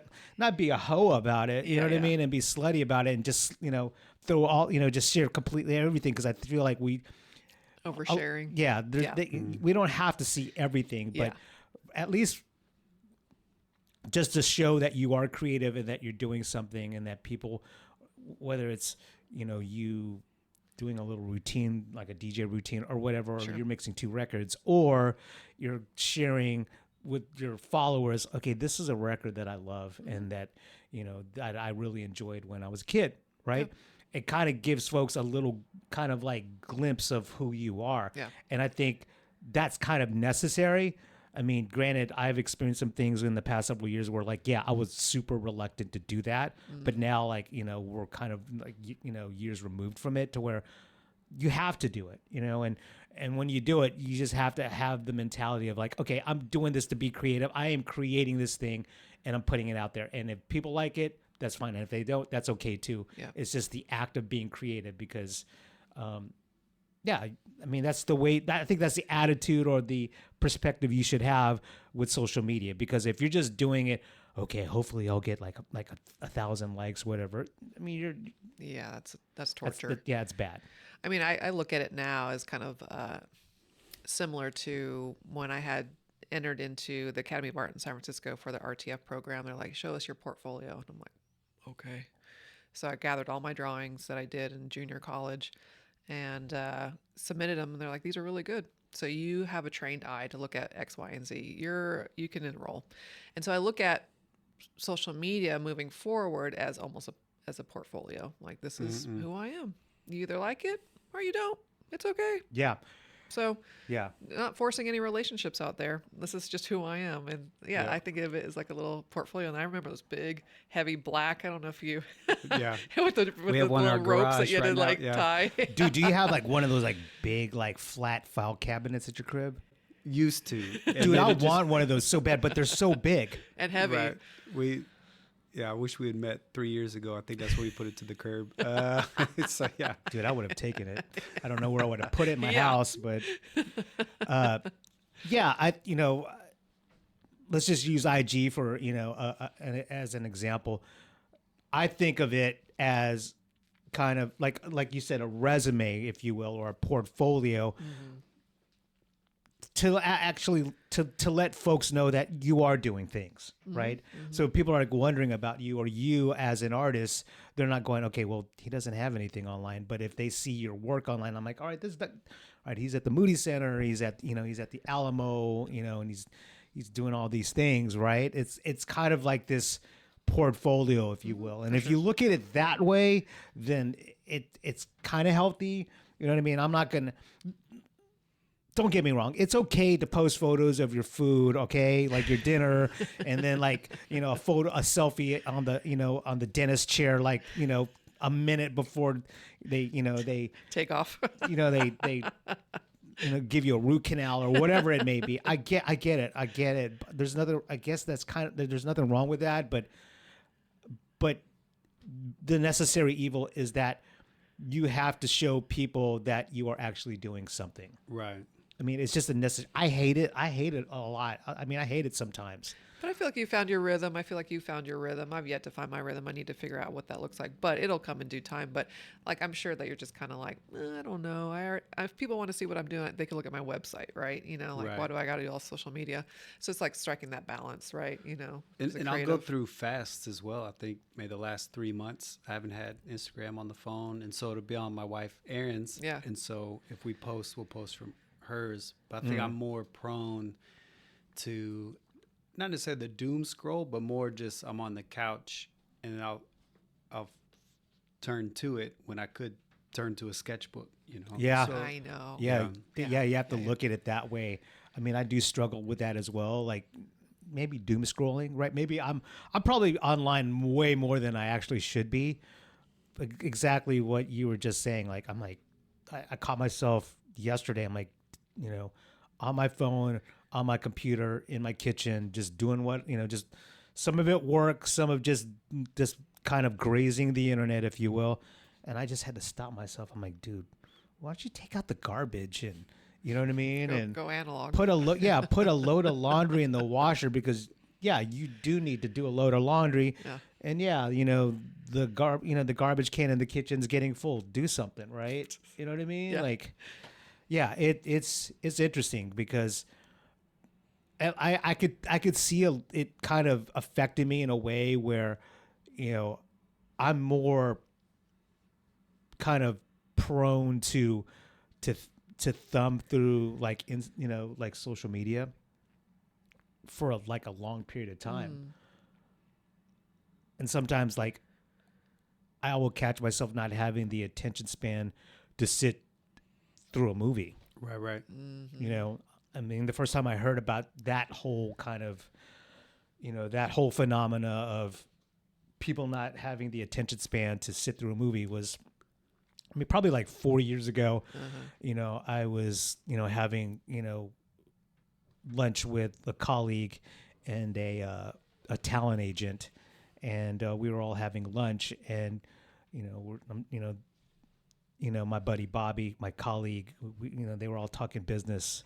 a hoe about it. You know what I mean? And be slutty about it, and just, you know, throw all, you know, just share completely everything. Because I feel like oversharing. We don't have to see everything, but at least just to show that you are creative and that you're doing something, and that people, whether it's, you know, you doing a little routine, like a DJ routine or whatever, or you're mixing 2 records, or you're sharing with your followers, okay, this is a record that I love and that, you know, that I really enjoyed when I was a kid, right? It kind of gives folks a little kind of like glimpse of who you are. And I think that's kind of necessary. I mean, granted, I've experienced some things in the past several years where, like, I was super reluctant to do that. But now, like, you know, we're kind of like, you know, years removed from it to where you have to do it, you know, and when you do it, you just have to have the mentality of like, okay, I'm doing this to be creative. I am creating this thing and I'm putting it out there. And if people like it, that's fine. And if they don't, that's okay too. It's just the act of being creative, because, Yeah, I mean that's the way. I think that's the attitude or the perspective you should have with social media. Because if you're just doing it, okay, hopefully I'll get like 1,000 likes, whatever. I mean, Yeah, that's torture. yeah, it's bad. I mean, I look at it now as kind of similar to when I had entered into the Academy of Art in San Francisco for the RTF program. They're like, show us your portfolio. And I'm like, okay. So I gathered all my drawings that I did in junior college and submitted them. And they're like, these are really good. So you have a trained eye to look at X, Y, and Z. You can enroll. And so I look at social media moving forward as almost as a portfolio. Like, this is who I am. You either like it or you don't. It's okay. Yeah. So yeah, not forcing any relationships out there. This is just who I am. And yeah, I think of it as like a little portfolio. And I remember those big, heavy black. I don't know if you, with the little ropes that you had to tie. Dude, do you have like one of those like big, like flat file cabinets at your crib? Used to. Dude, I want one of those so bad, but they're so big and heavy. Right. I wish we had met 3 years ago. I think that's where we put it to the curb. So, yeah. Dude, I would have taken it. I don't know where I would have put it in my house, but let's just use IG for, as an example. I think of it as kind of like you said, a resume, if you will, or a portfolio. To actually to let folks know that you are doing things, right? So people are like wondering about you, or you as an artist, they're not going, okay, well, he doesn't have anything online. But if they see your work online, I'm like, all right, all right, he's at the Moody Center, he's at the Alamo, and he's doing all these things, right? It's kind of like this portfolio, if you will. And if you look at it that way, then it's kind of healthy. You know what I mean? I'm not gonna. Don't get me wrong. It's okay to post photos of your food, okay, like your dinner, and then a selfie on the dentist chair, a minute before they take off. They give you a root canal or whatever it may be. I get it. There's there's nothing wrong with that, but the necessary evil is that you have to show people that you are actually doing something. Right. I mean, it's just a necessary. I hate it. I hate it a lot. I mean, I hate it sometimes. But I feel like you found your rhythm. I feel like you found your rhythm. I've yet to find my rhythm. I need to figure out what that looks like. But it'll come in due time. But I'm sure that you're just kind of like, I don't know. If people want to see what I'm doing, they can look at my website, right? Right. Why do I got to do all social media? So it's like striking that balance, right? And I'll go through fasts as well. I think maybe the last 3 months, I haven't had Instagram on the phone. And so it'll be on my wife, Erin's. Yeah. And so if we post, we'll post from hers. But I think I'm more prone to not necessarily the doom scroll, but more just I'm on the couch and I'll turn to it when I could turn to a sketchbook, Yeah. So, I know. Yeah. You have to look at it that way. I mean, I do struggle with that as well. Like maybe doom scrolling, right? Maybe I'm probably online way more than I actually should be. Exactly what you were just saying. Like I caught myself yesterday. I'm like, on my phone, on my computer, in my kitchen, just doing just some of it work, some of just kind of grazing the internet, if you will. And I just had to stop myself. I'm like, dude, why don't you take out the garbage and, you know what I mean? Go analog. Put a load of laundry in the washer because you do need to do a load of laundry. Yeah. And the garbage can in the kitchen's getting full. Do something, right? You know what I mean? Yeah. It's interesting because I could see it kind of affecting me in a way where, I'm more kind of prone to thumb through like social media for a long period of time. And sometimes I will catch myself not having the attention span to sit through a movie. Right. I mean, the first time I heard about that whole kind of, that whole phenomena of people not having the attention span to sit through a movie was, I mean, probably 4 years ago. I was, having, lunch with a colleague and a talent agent, and we were all having lunch, and my buddy Bobby, my colleague, they were all talking business,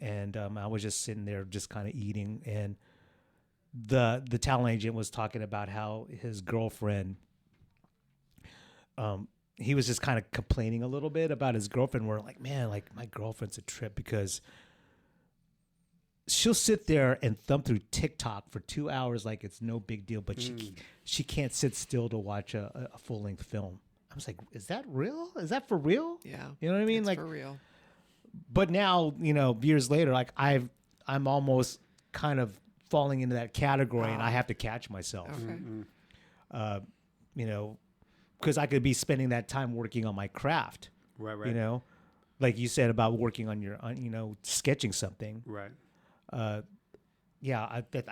and I was just sitting there just kind of eating, and the talent agent was talking about how his girlfriend, he was just kind of complaining a little bit about his girlfriend. We're like, man, like my girlfriend's a trip because she'll sit there and thumb through TikTok for 2 hours like it's no big deal, but she can't sit still to watch a full-length film. I was like, is that real? Is that for real? Yeah. You know what I mean? It's Like for real. But now, years later, like I'm almost kind of falling into that category, and I have to catch myself. Okay. Because I could be spending that time working on my craft. Right. Like you said about working on sketching something. Right. I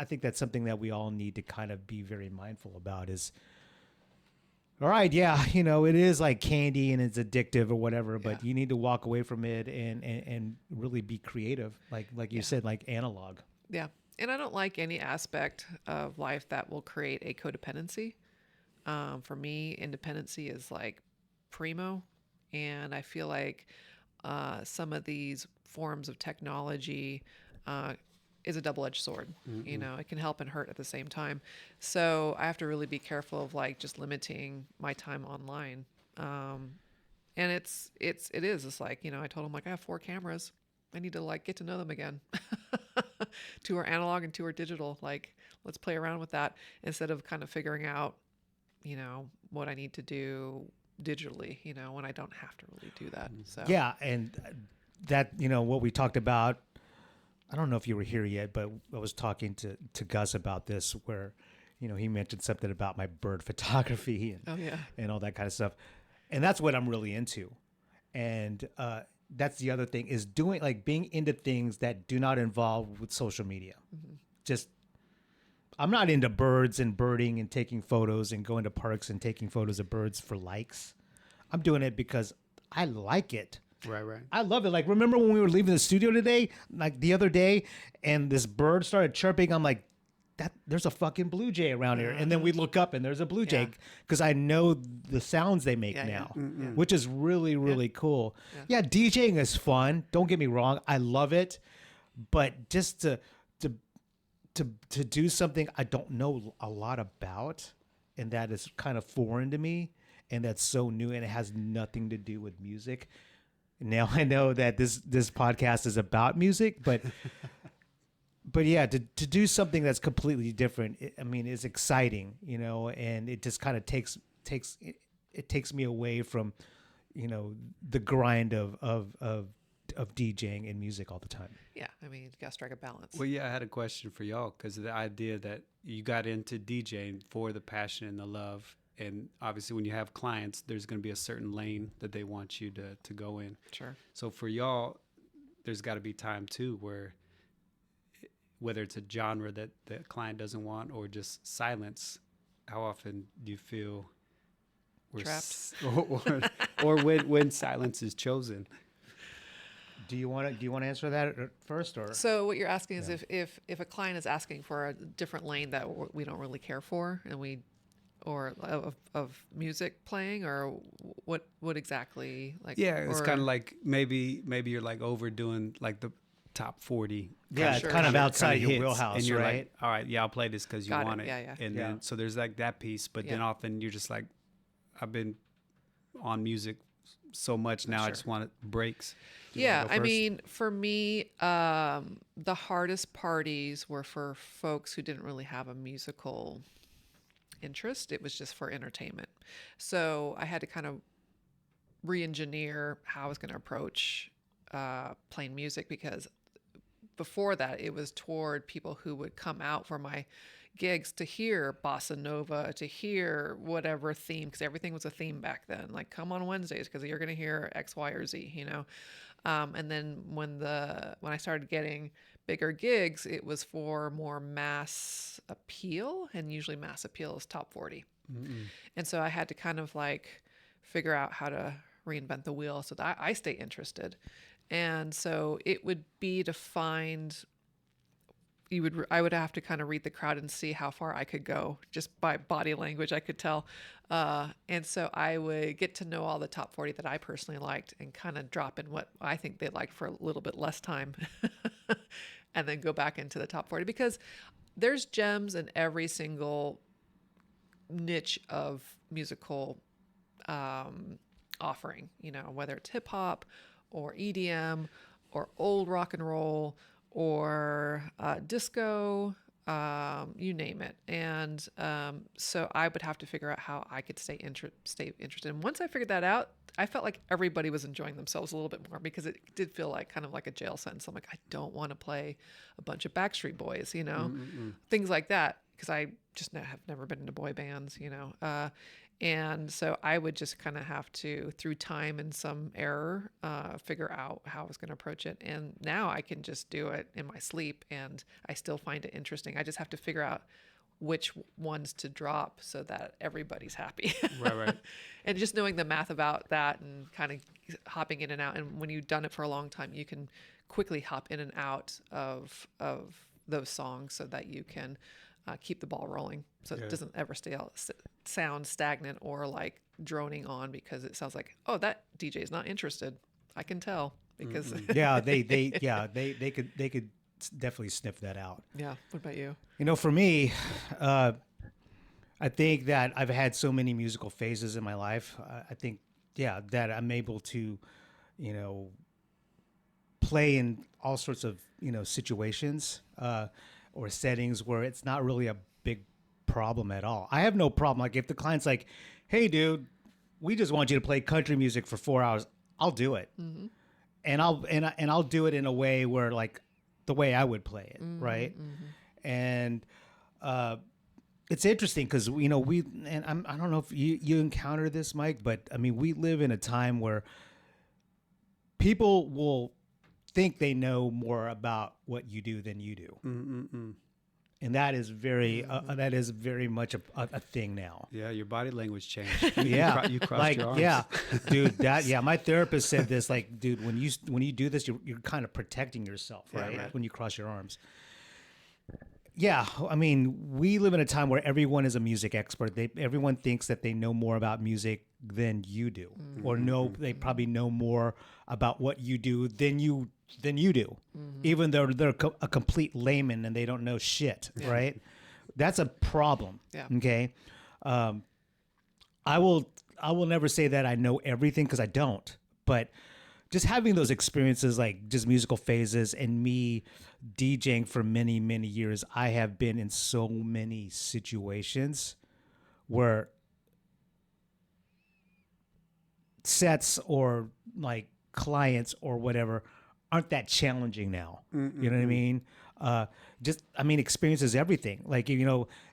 think that's something that we all need to kind of be very mindful about is, all right, yeah, it is like candy and it's addictive or whatever, but you need to walk away from it and really be creative. Like you said, like analog. Yeah. And I don't like any aspect of life that will create a codependency. For me, independency is like primo. And I feel like some of these forms of technology is a double-edged sword. It can help and hurt at the same time. So I have to really be careful of like just limiting my time online. And it's like, I told him like, I have 4 cameras. I need to like get to know them again. 2 are analog and 2 are digital. Like, let's play around with that instead of kind of figuring out, what I need to do digitally, when I don't have to really do that. So yeah, and that what we talked about. I don't know if you were here yet, but I was talking to Gus about this, where he mentioned something about my bird photography and all that kind of stuff, and that's what I'm really into, and that's the other thing is being into things that do not involve with social media. Just I'm not into birds and birding and taking photos and going to parks and taking photos of birds for likes. I'm doing it because I like it. Right. I love it. Like, remember when we were leaving the studio today, like the other day, and this bird started chirping? I'm like, there's a fucking blue jay around here. And then we look up and there's a blue jay because I know the sounds they make now, which is really, really cool. Yeah, DJing is fun. Don't get me wrong. I love it. But just to do something I don't know a lot about, and that is kind of foreign to me, and that's so new, and it has nothing to do with music. Now I know that this podcast is about music, but yeah, to do something that's completely different, it's exciting, and it just kind of takes me away from, the grind of DJing and music all the time. Yeah, you gotta strike a balance. Well, yeah, I had a question for y'all because the idea that you got into DJing for the passion and the love. And obviously, when you have clients, there's going to be a certain lane that they want you to go in. Sure. So for y'all, there's got to be time too where, whether it's a genre that the client doesn't want or just silence, how often do you feel trapped? Or when silence is chosen? Do you want to answer that first, or? So what you're asking is if a client is asking for a different lane that we don't really care for, and or of music playing, or what exactly, like? Yeah, it's kind of like maybe you're like overdoing like the top 40. Yeah, it's kind of outside your wheelhouse, and you're right? Like, all right, yeah, I'll play this because you want it. Yeah. And then so there's like that piece, but then often you're just like, I've been on music so much now, I just want breaks. Yeah, for me, the hardest parties were for folks who didn't really have a musical interest. It was just for entertainment. So I had to kind of re-engineer how I was going to approach playing music, because before that it was toward people who would come out for my gigs to hear bossa nova, to hear whatever theme, because everything was a theme back then. Like, come on Wednesdays because you're going to hear X, Y, or Z, and then when I started getting bigger gigs, it was for more mass appeal, and usually mass appeal is top 40. And so I had to kind of like figure out how to reinvent the wheel so that I stay interested. And so it would be to find, I would have to kind of read the crowd and see how far I could go just by body language. I could tell. And so I would get to know all the top 40 that I personally liked and kind of drop in what I think they liked for a little bit less time and then go back into the top 40 because there's gems in every single niche of musical offering, whether it's hip hop or EDM or old rock and roll or disco, you name it. And so I would have to figure out how I could stay interested. And once I figured that out, I felt like everybody was enjoying themselves a little bit more because it did feel like kind of like a jail sentence. I'm like, I don't want to play a bunch of Backstreet Boys, things like that, because I just have never been into boy bands, and so I would just kind of have to, through time and some error, figure out how I was going to approach it. And now I can just do it in my sleep and I still find it interesting. I just have to figure out which ones to drop so that everybody's happy. Right. And just knowing the math about that and kind of hopping in and out. And when you've done it for a long time, you can quickly hop in and out of those songs so that you can keep the ball rolling, so it doesn't ever sound stagnant or like droning on because it sounds like, oh, that DJ is not interested. I can tell because they could definitely sniff that out. Yeah. What about you? For me, I think that I've had so many musical phases in my life. I think that I'm able to, play in all sorts of situations. Or settings where it's not really a big problem at all. I have no problem. Like if the client's like, hey dude, we just want you to play country music for 4 hours, I'll do it. Mm-hmm. And I'll do it in a way where like the way I would play it. Mm-hmm. Right. Mm-hmm. And, it's interesting because, I don't know if you encounter this, Mike, but I mean, we live in a time where people will think they know more about what you do than you do. And that is very much a thing now. Yeah, your body language changed. You crossed like, your arms. Yeah, dude. My therapist said this. Like, dude, when you do this, you're kind of protecting yourself, right? Right. When you cross your arms. Yeah, I mean, we live in a time where everyone is a music expert. Everyone thinks that they know more about music than you do, or they probably know more about what you do than you do, even though they're a complete layman and they don't know shit, right? That's a problem. Yeah. Okay. I will never say that I know everything because I don't, but just having those experiences, like just musical phases and me DJing for many, many years, I have been in so many situations where sets or like clients or whatever aren't that challenging now. You know what I mean? Experience is everything. Like,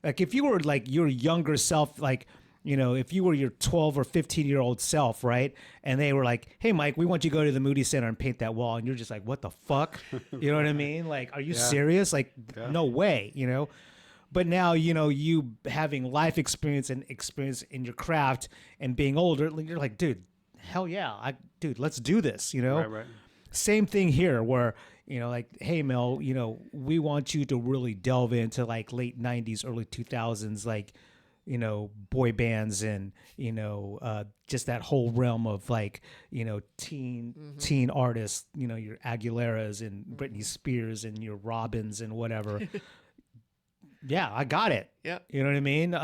like if you were like your younger self, like, if you were your 12 or 15-year-old self, right? And they were like, hey, Mike, we want you to go to the Moody Center and paint that wall. And you're just like, what the fuck? You know what I mean? Like, are you serious? Like, no way, But now, you having life experience and experience in your craft and being older, you're like, dude, hell yeah. Let's do this, Right. Same thing here where, like, hey, Mel, we want you to really delve into like late 90s, early 2000s, like, boy bands and, just that whole realm of like, teen artists, your Aguileras and Britney Spears and your Robins and whatever. Yeah, I got it. Yeah. You know what I mean?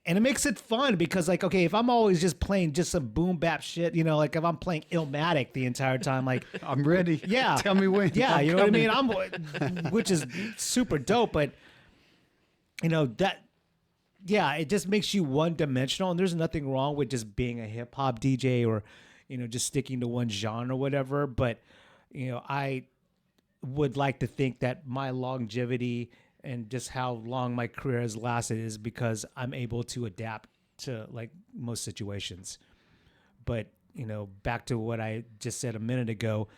And it makes it fun because like, okay, if I'm always just playing just some boom bap shit, like if I'm playing Illmatic the entire time, like I'm ready. Yeah. Tell me when. Yeah. You know what I mean? Which is super dope, but it just makes you one dimensional, and there's nothing wrong with just being a hip hop DJ or, just sticking to one genre or whatever. But, I would like to think that my longevity and just how long my career has lasted is because I'm able to adapt to like most situations. But, back to what I just said a minute ago.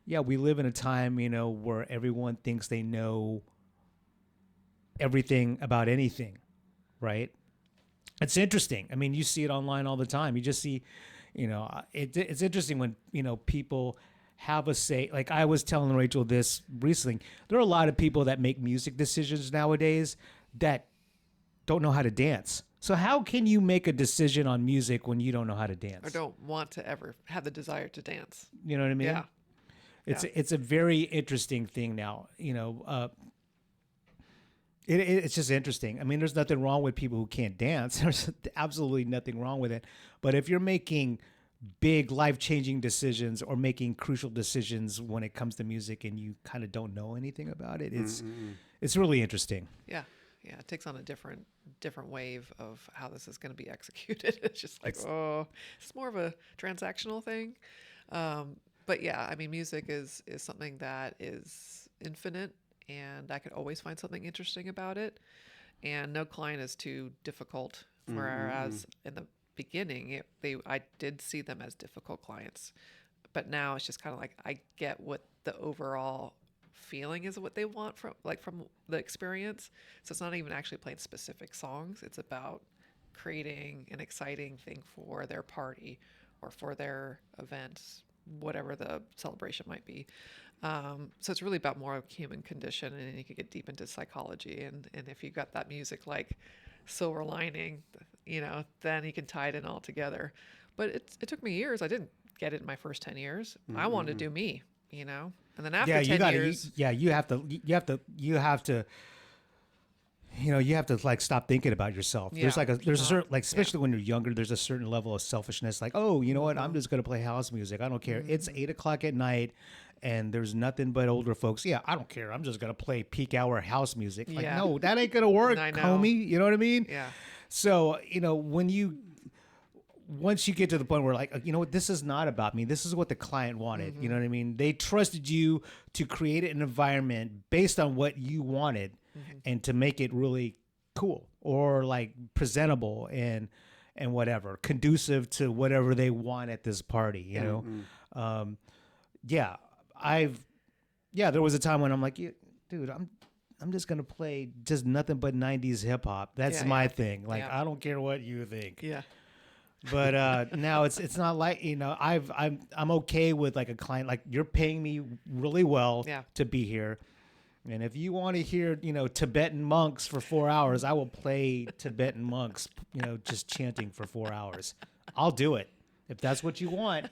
Yeah, we live in a time, where everyone thinks they know everything about anything. Right. It's interesting. I mean, you see it online all the time. You just see, it's interesting when, people have a say. Like I was telling Rachel this recently, there are a lot of people that make music decisions nowadays that don't know how to dance. So how can you make a decision on music when you don't know how to dance? Or don't want to ever have the desire to dance. You know what I mean? Yeah. It's a very interesting thing now. It's just interesting. I mean, there's nothing wrong with people who can't dance. There's absolutely nothing wrong with it. But if you're making big life-changing decisions or making crucial decisions when it comes to music and you kind of don't know anything about it, it's really interesting. Yeah. Yeah. It takes on a different wave of how this is going to be executed. It's just like, it's more of a transactional thing. But yeah, I mean, music is something that is infinite, and I could always find something interesting about it. And no client is too difficult. Whereas in the beginning, I did see them as difficult clients. But now it's just kind of like I get what the overall feeling is, what they want from the experience. So it's not even actually playing specific songs. It's about creating an exciting thing for their party or for their events, whatever the celebration might be. So it's really about more of human condition, and you can get deep into psychology. And if you got that music like silver lining, then you can tie it in all together. But it took me years. I didn't get it in my first 10 years. I wanted to do me, and then after 10 years, you have to like stop thinking about yourself. Yeah, There's a certain, like, especially when you're younger, there's a certain level of selfishness. Like, oh, you know what? I'm just going to play house music. I don't care. It's 8:00 at night and there's nothing but older folks. Yeah, I don't care. I'm just going to play peak hour house music. Like, no, that ain't going to work, homie. You know what I mean? Yeah. So, once you get to the point where, like, you know what, this is not about me. This is what the client wanted. You know what I mean? They trusted you to create an environment based on what you wanted and to make it really cool or like presentable and whatever, conducive to whatever they want at this party, you know? There was a time when I'm like, dude, I'm just going to play just nothing but 90s hip hop. That's my thing. Like, I don't care what you think. Yeah. But now it's not like, I'm okay with like a client, like you're paying me really well to be here. And if you want to hear, Tibetan monks for 4 hours, I will play Tibetan monks, just chanting for 4 hours. I'll do it. If that's what you want,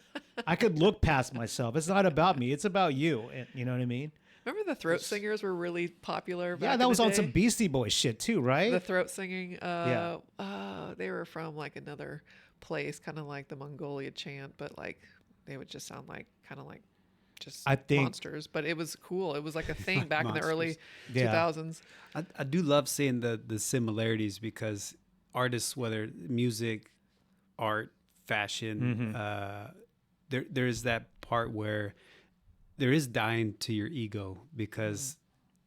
I could look past myself. It's not about me. It's about you. You know what I mean? Remember the throat singers were really popular back Yeah, that was in the on day? some Beastie Boys shit too, right? The throat singing. They were from like another place, kind of like the Mongolia chant, but like they would just sound like kind of like just monsters. But it was cool. It was like a thing back in the early 2000s. I do love seeing the similarities because artists, whether music, art, fashion, there is that part where there is dying to your ego because,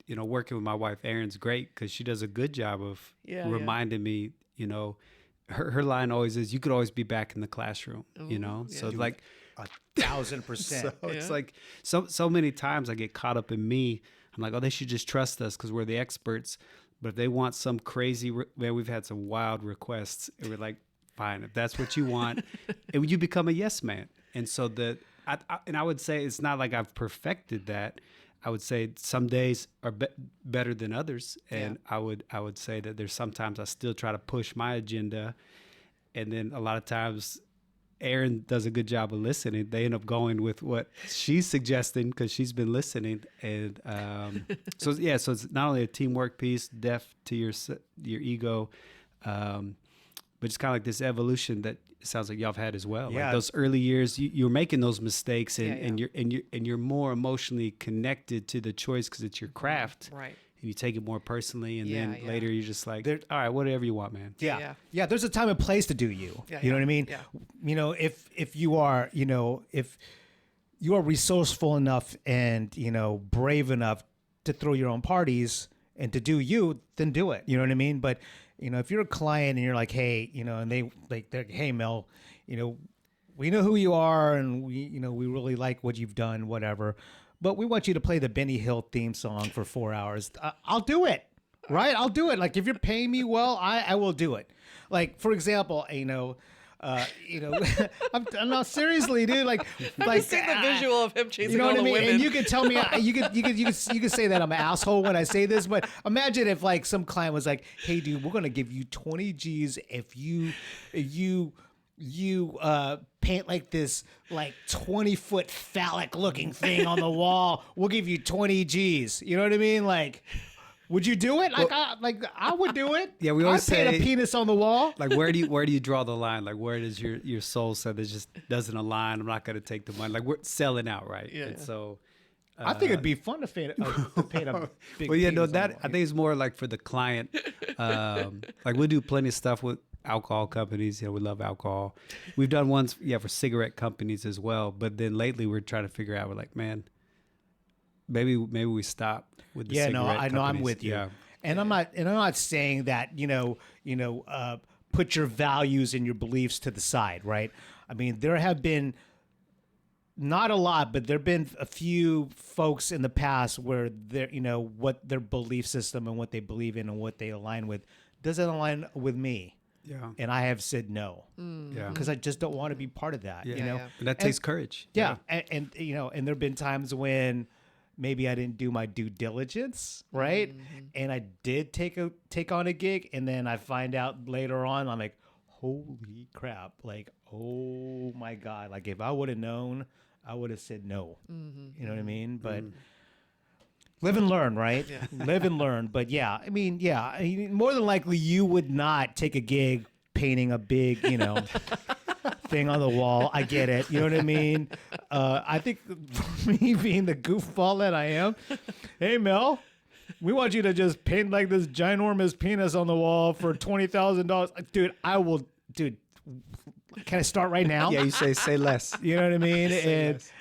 working with my wife, Erin's great because she does a good job of reminding me, her line always is, you could always be back in the classroom, So like 1,000%. So it's like so many times I get caught up in me. I'm like, oh, they should just trust us because we're the experts. But if they want some crazy, man, we've had some wild requests. And we're like, fine, if that's what you want, and you become a yes man. And so I would say it's not like I've perfected that. I would say some days are better than others, and I would say that there's sometimes I still try to push my agenda, and then a lot of times Erin does a good job of listening. They end up going with what she's suggesting because she's been listening, and so it's not only a teamwork piece, deaf to your ego, but it's kind of like this evolution that it sounds like y'all have had as well. Yeah. Like those early years, you're making those mistakes, and you're more emotionally connected to the choice because it's your craft, right? And you take it more personally, and then later you're just like, all right, whatever you want, man. Yeah. There's a time and place to do you. You know what I mean? Yeah. If you are, if you are resourceful enough and brave enough to throw your own parties and to do you, then do it. You know what I mean? But if you're a client and you're like, hey, and they're like, hey, Mel, we know who you are and we really like what you've done, whatever, but we want you to play the Benny Hill theme song for 4 hours. I'll do it, right? I'll do it. Like if you're paying me well, I will do it. Like for example, you know, I'm no, seriously, dude. Like Just seeing the visual of him chasing you know all what I the mean? women. And you could tell me, you could say that I'm an asshole when I say this, but imagine if like some client was like, "Hey, dude, we're gonna give you 20 G's if you paint like this like 20-foot phallic looking thing on the wall. We'll give you 20 G's." You know what I mean? Like, would you do it? Like, I would do it. Yeah, we always I'd paint say- a penis on the wall. Like, where do you draw the line? Like, where does your soul say this just doesn't align? I'm not going to take the money. Like, we're selling out, right? Yeah. And so, I think it'd be fun to paint a big well, yeah, no, penis on the that wall. I think it's more like for the client. Like, we do plenty of stuff with alcohol companies. You know, we love alcohol. We've done ones, for cigarette companies as well. But then lately, we're trying to figure out. We're like, man, maybe we stop with the Yeah, cigarette no, I know I'm companies. with you. Yeah. And I'm not saying that, put your values and your beliefs to the side, right? I mean, there have been not a lot, but there've been a few folks in the past where they're, what their belief system and what they believe in and what they align with doesn't align with me. Yeah. And I have said no. Yeah. Because I just don't want to be part of that, Yeah. you know? Yeah. And that takes courage. Yeah. And and there've been times when maybe I didn't do my due diligence, right? And I did take on a gig, and then I find out later on, I'm like, holy crap. Like, oh my God. Like, if I would have known, I would have said no. You know what I mean? But live and learn, right? Yeah. Live and learn. But yeah, I mean, more than likely you would not take a gig painting a big, thing on the wall. I get it. You know what I mean? I think for me being the goofball that I am, hey, Mel, we want you to just paint like this ginormous penis on the wall for $20,000. Dude, I will, dude. Can I start right now? Yeah, you say less. You know what I mean? Say And less.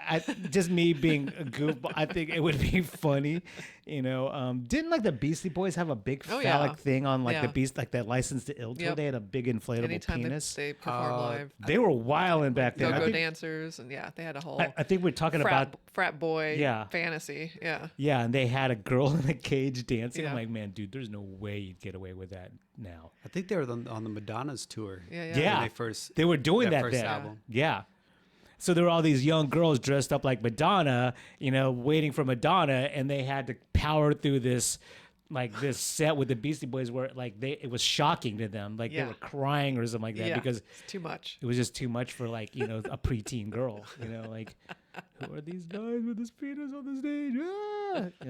I just me being a goofball, I think it would be funny. Didn't like the Beastie Boys have a big Oh, phallic yeah. thing on like Yeah. the Beast, like that License to Ill tour? Yep. They had a big inflatable Anytime penis. they perform live, They were wilding back then. I go-go think, dancers, and they had a whole I think we're talking about frat boy Yeah. fantasy. Yeah. yeah, and they had a girl in a cage dancing. I'm Yeah. like, man, dude, there's no way you'd get away with that now. I think they were on the Madonna's tour. Yeah. Yeah. When they first They were doing that that first then. album. Yeah. So there were all these young girls dressed up like Madonna, waiting for Madonna, and they had to power through this set with the Beastie Boys where it was shocking to them. Like they Yeah. were crying or something like that because it's too much. it was just too much for a preteen girl, like who are these guys with this penis on the stage?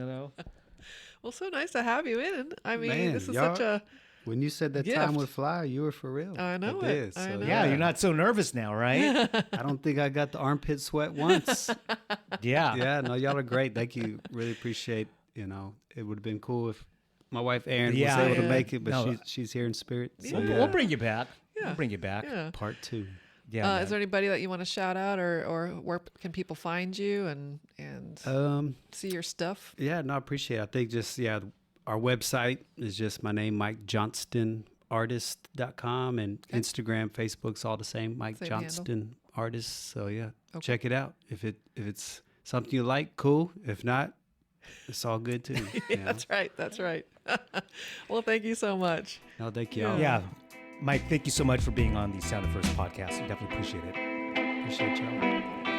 Well, so nice to have you in. I mean, Man, this is y'all- such a When you said that Gift. time would fly, you were for real. I know it. did. I So, know Yeah, you're not so nervous now, right? I don't think I got the armpit sweat once. Yeah. Yeah, no, y'all are great. Thank you. Really appreciate. It would have been cool if my wife Erin Yeah. was able to Yeah. make it, but No. she's here in spirit. So We'll bring you back. Yeah. We'll bring you back. yeah. part 2. Yeah. man. Is there anybody that you want to shout out, or where can people find you and see your stuff? Yeah, no, I appreciate it. I think just our website is just my name, Mike Johnston artist.com, and Instagram, Facebook's all the same, Mike Same Johnston artist. So Okay. check it out. If it's something you like, cool. If not, it's all good too. you know? That's right. That's right. Well, thank you so much. No, thank y'all. Yeah. Mike, thank you so much for being on the Sound of First podcast. I definitely appreciate it. Appreciate y'all.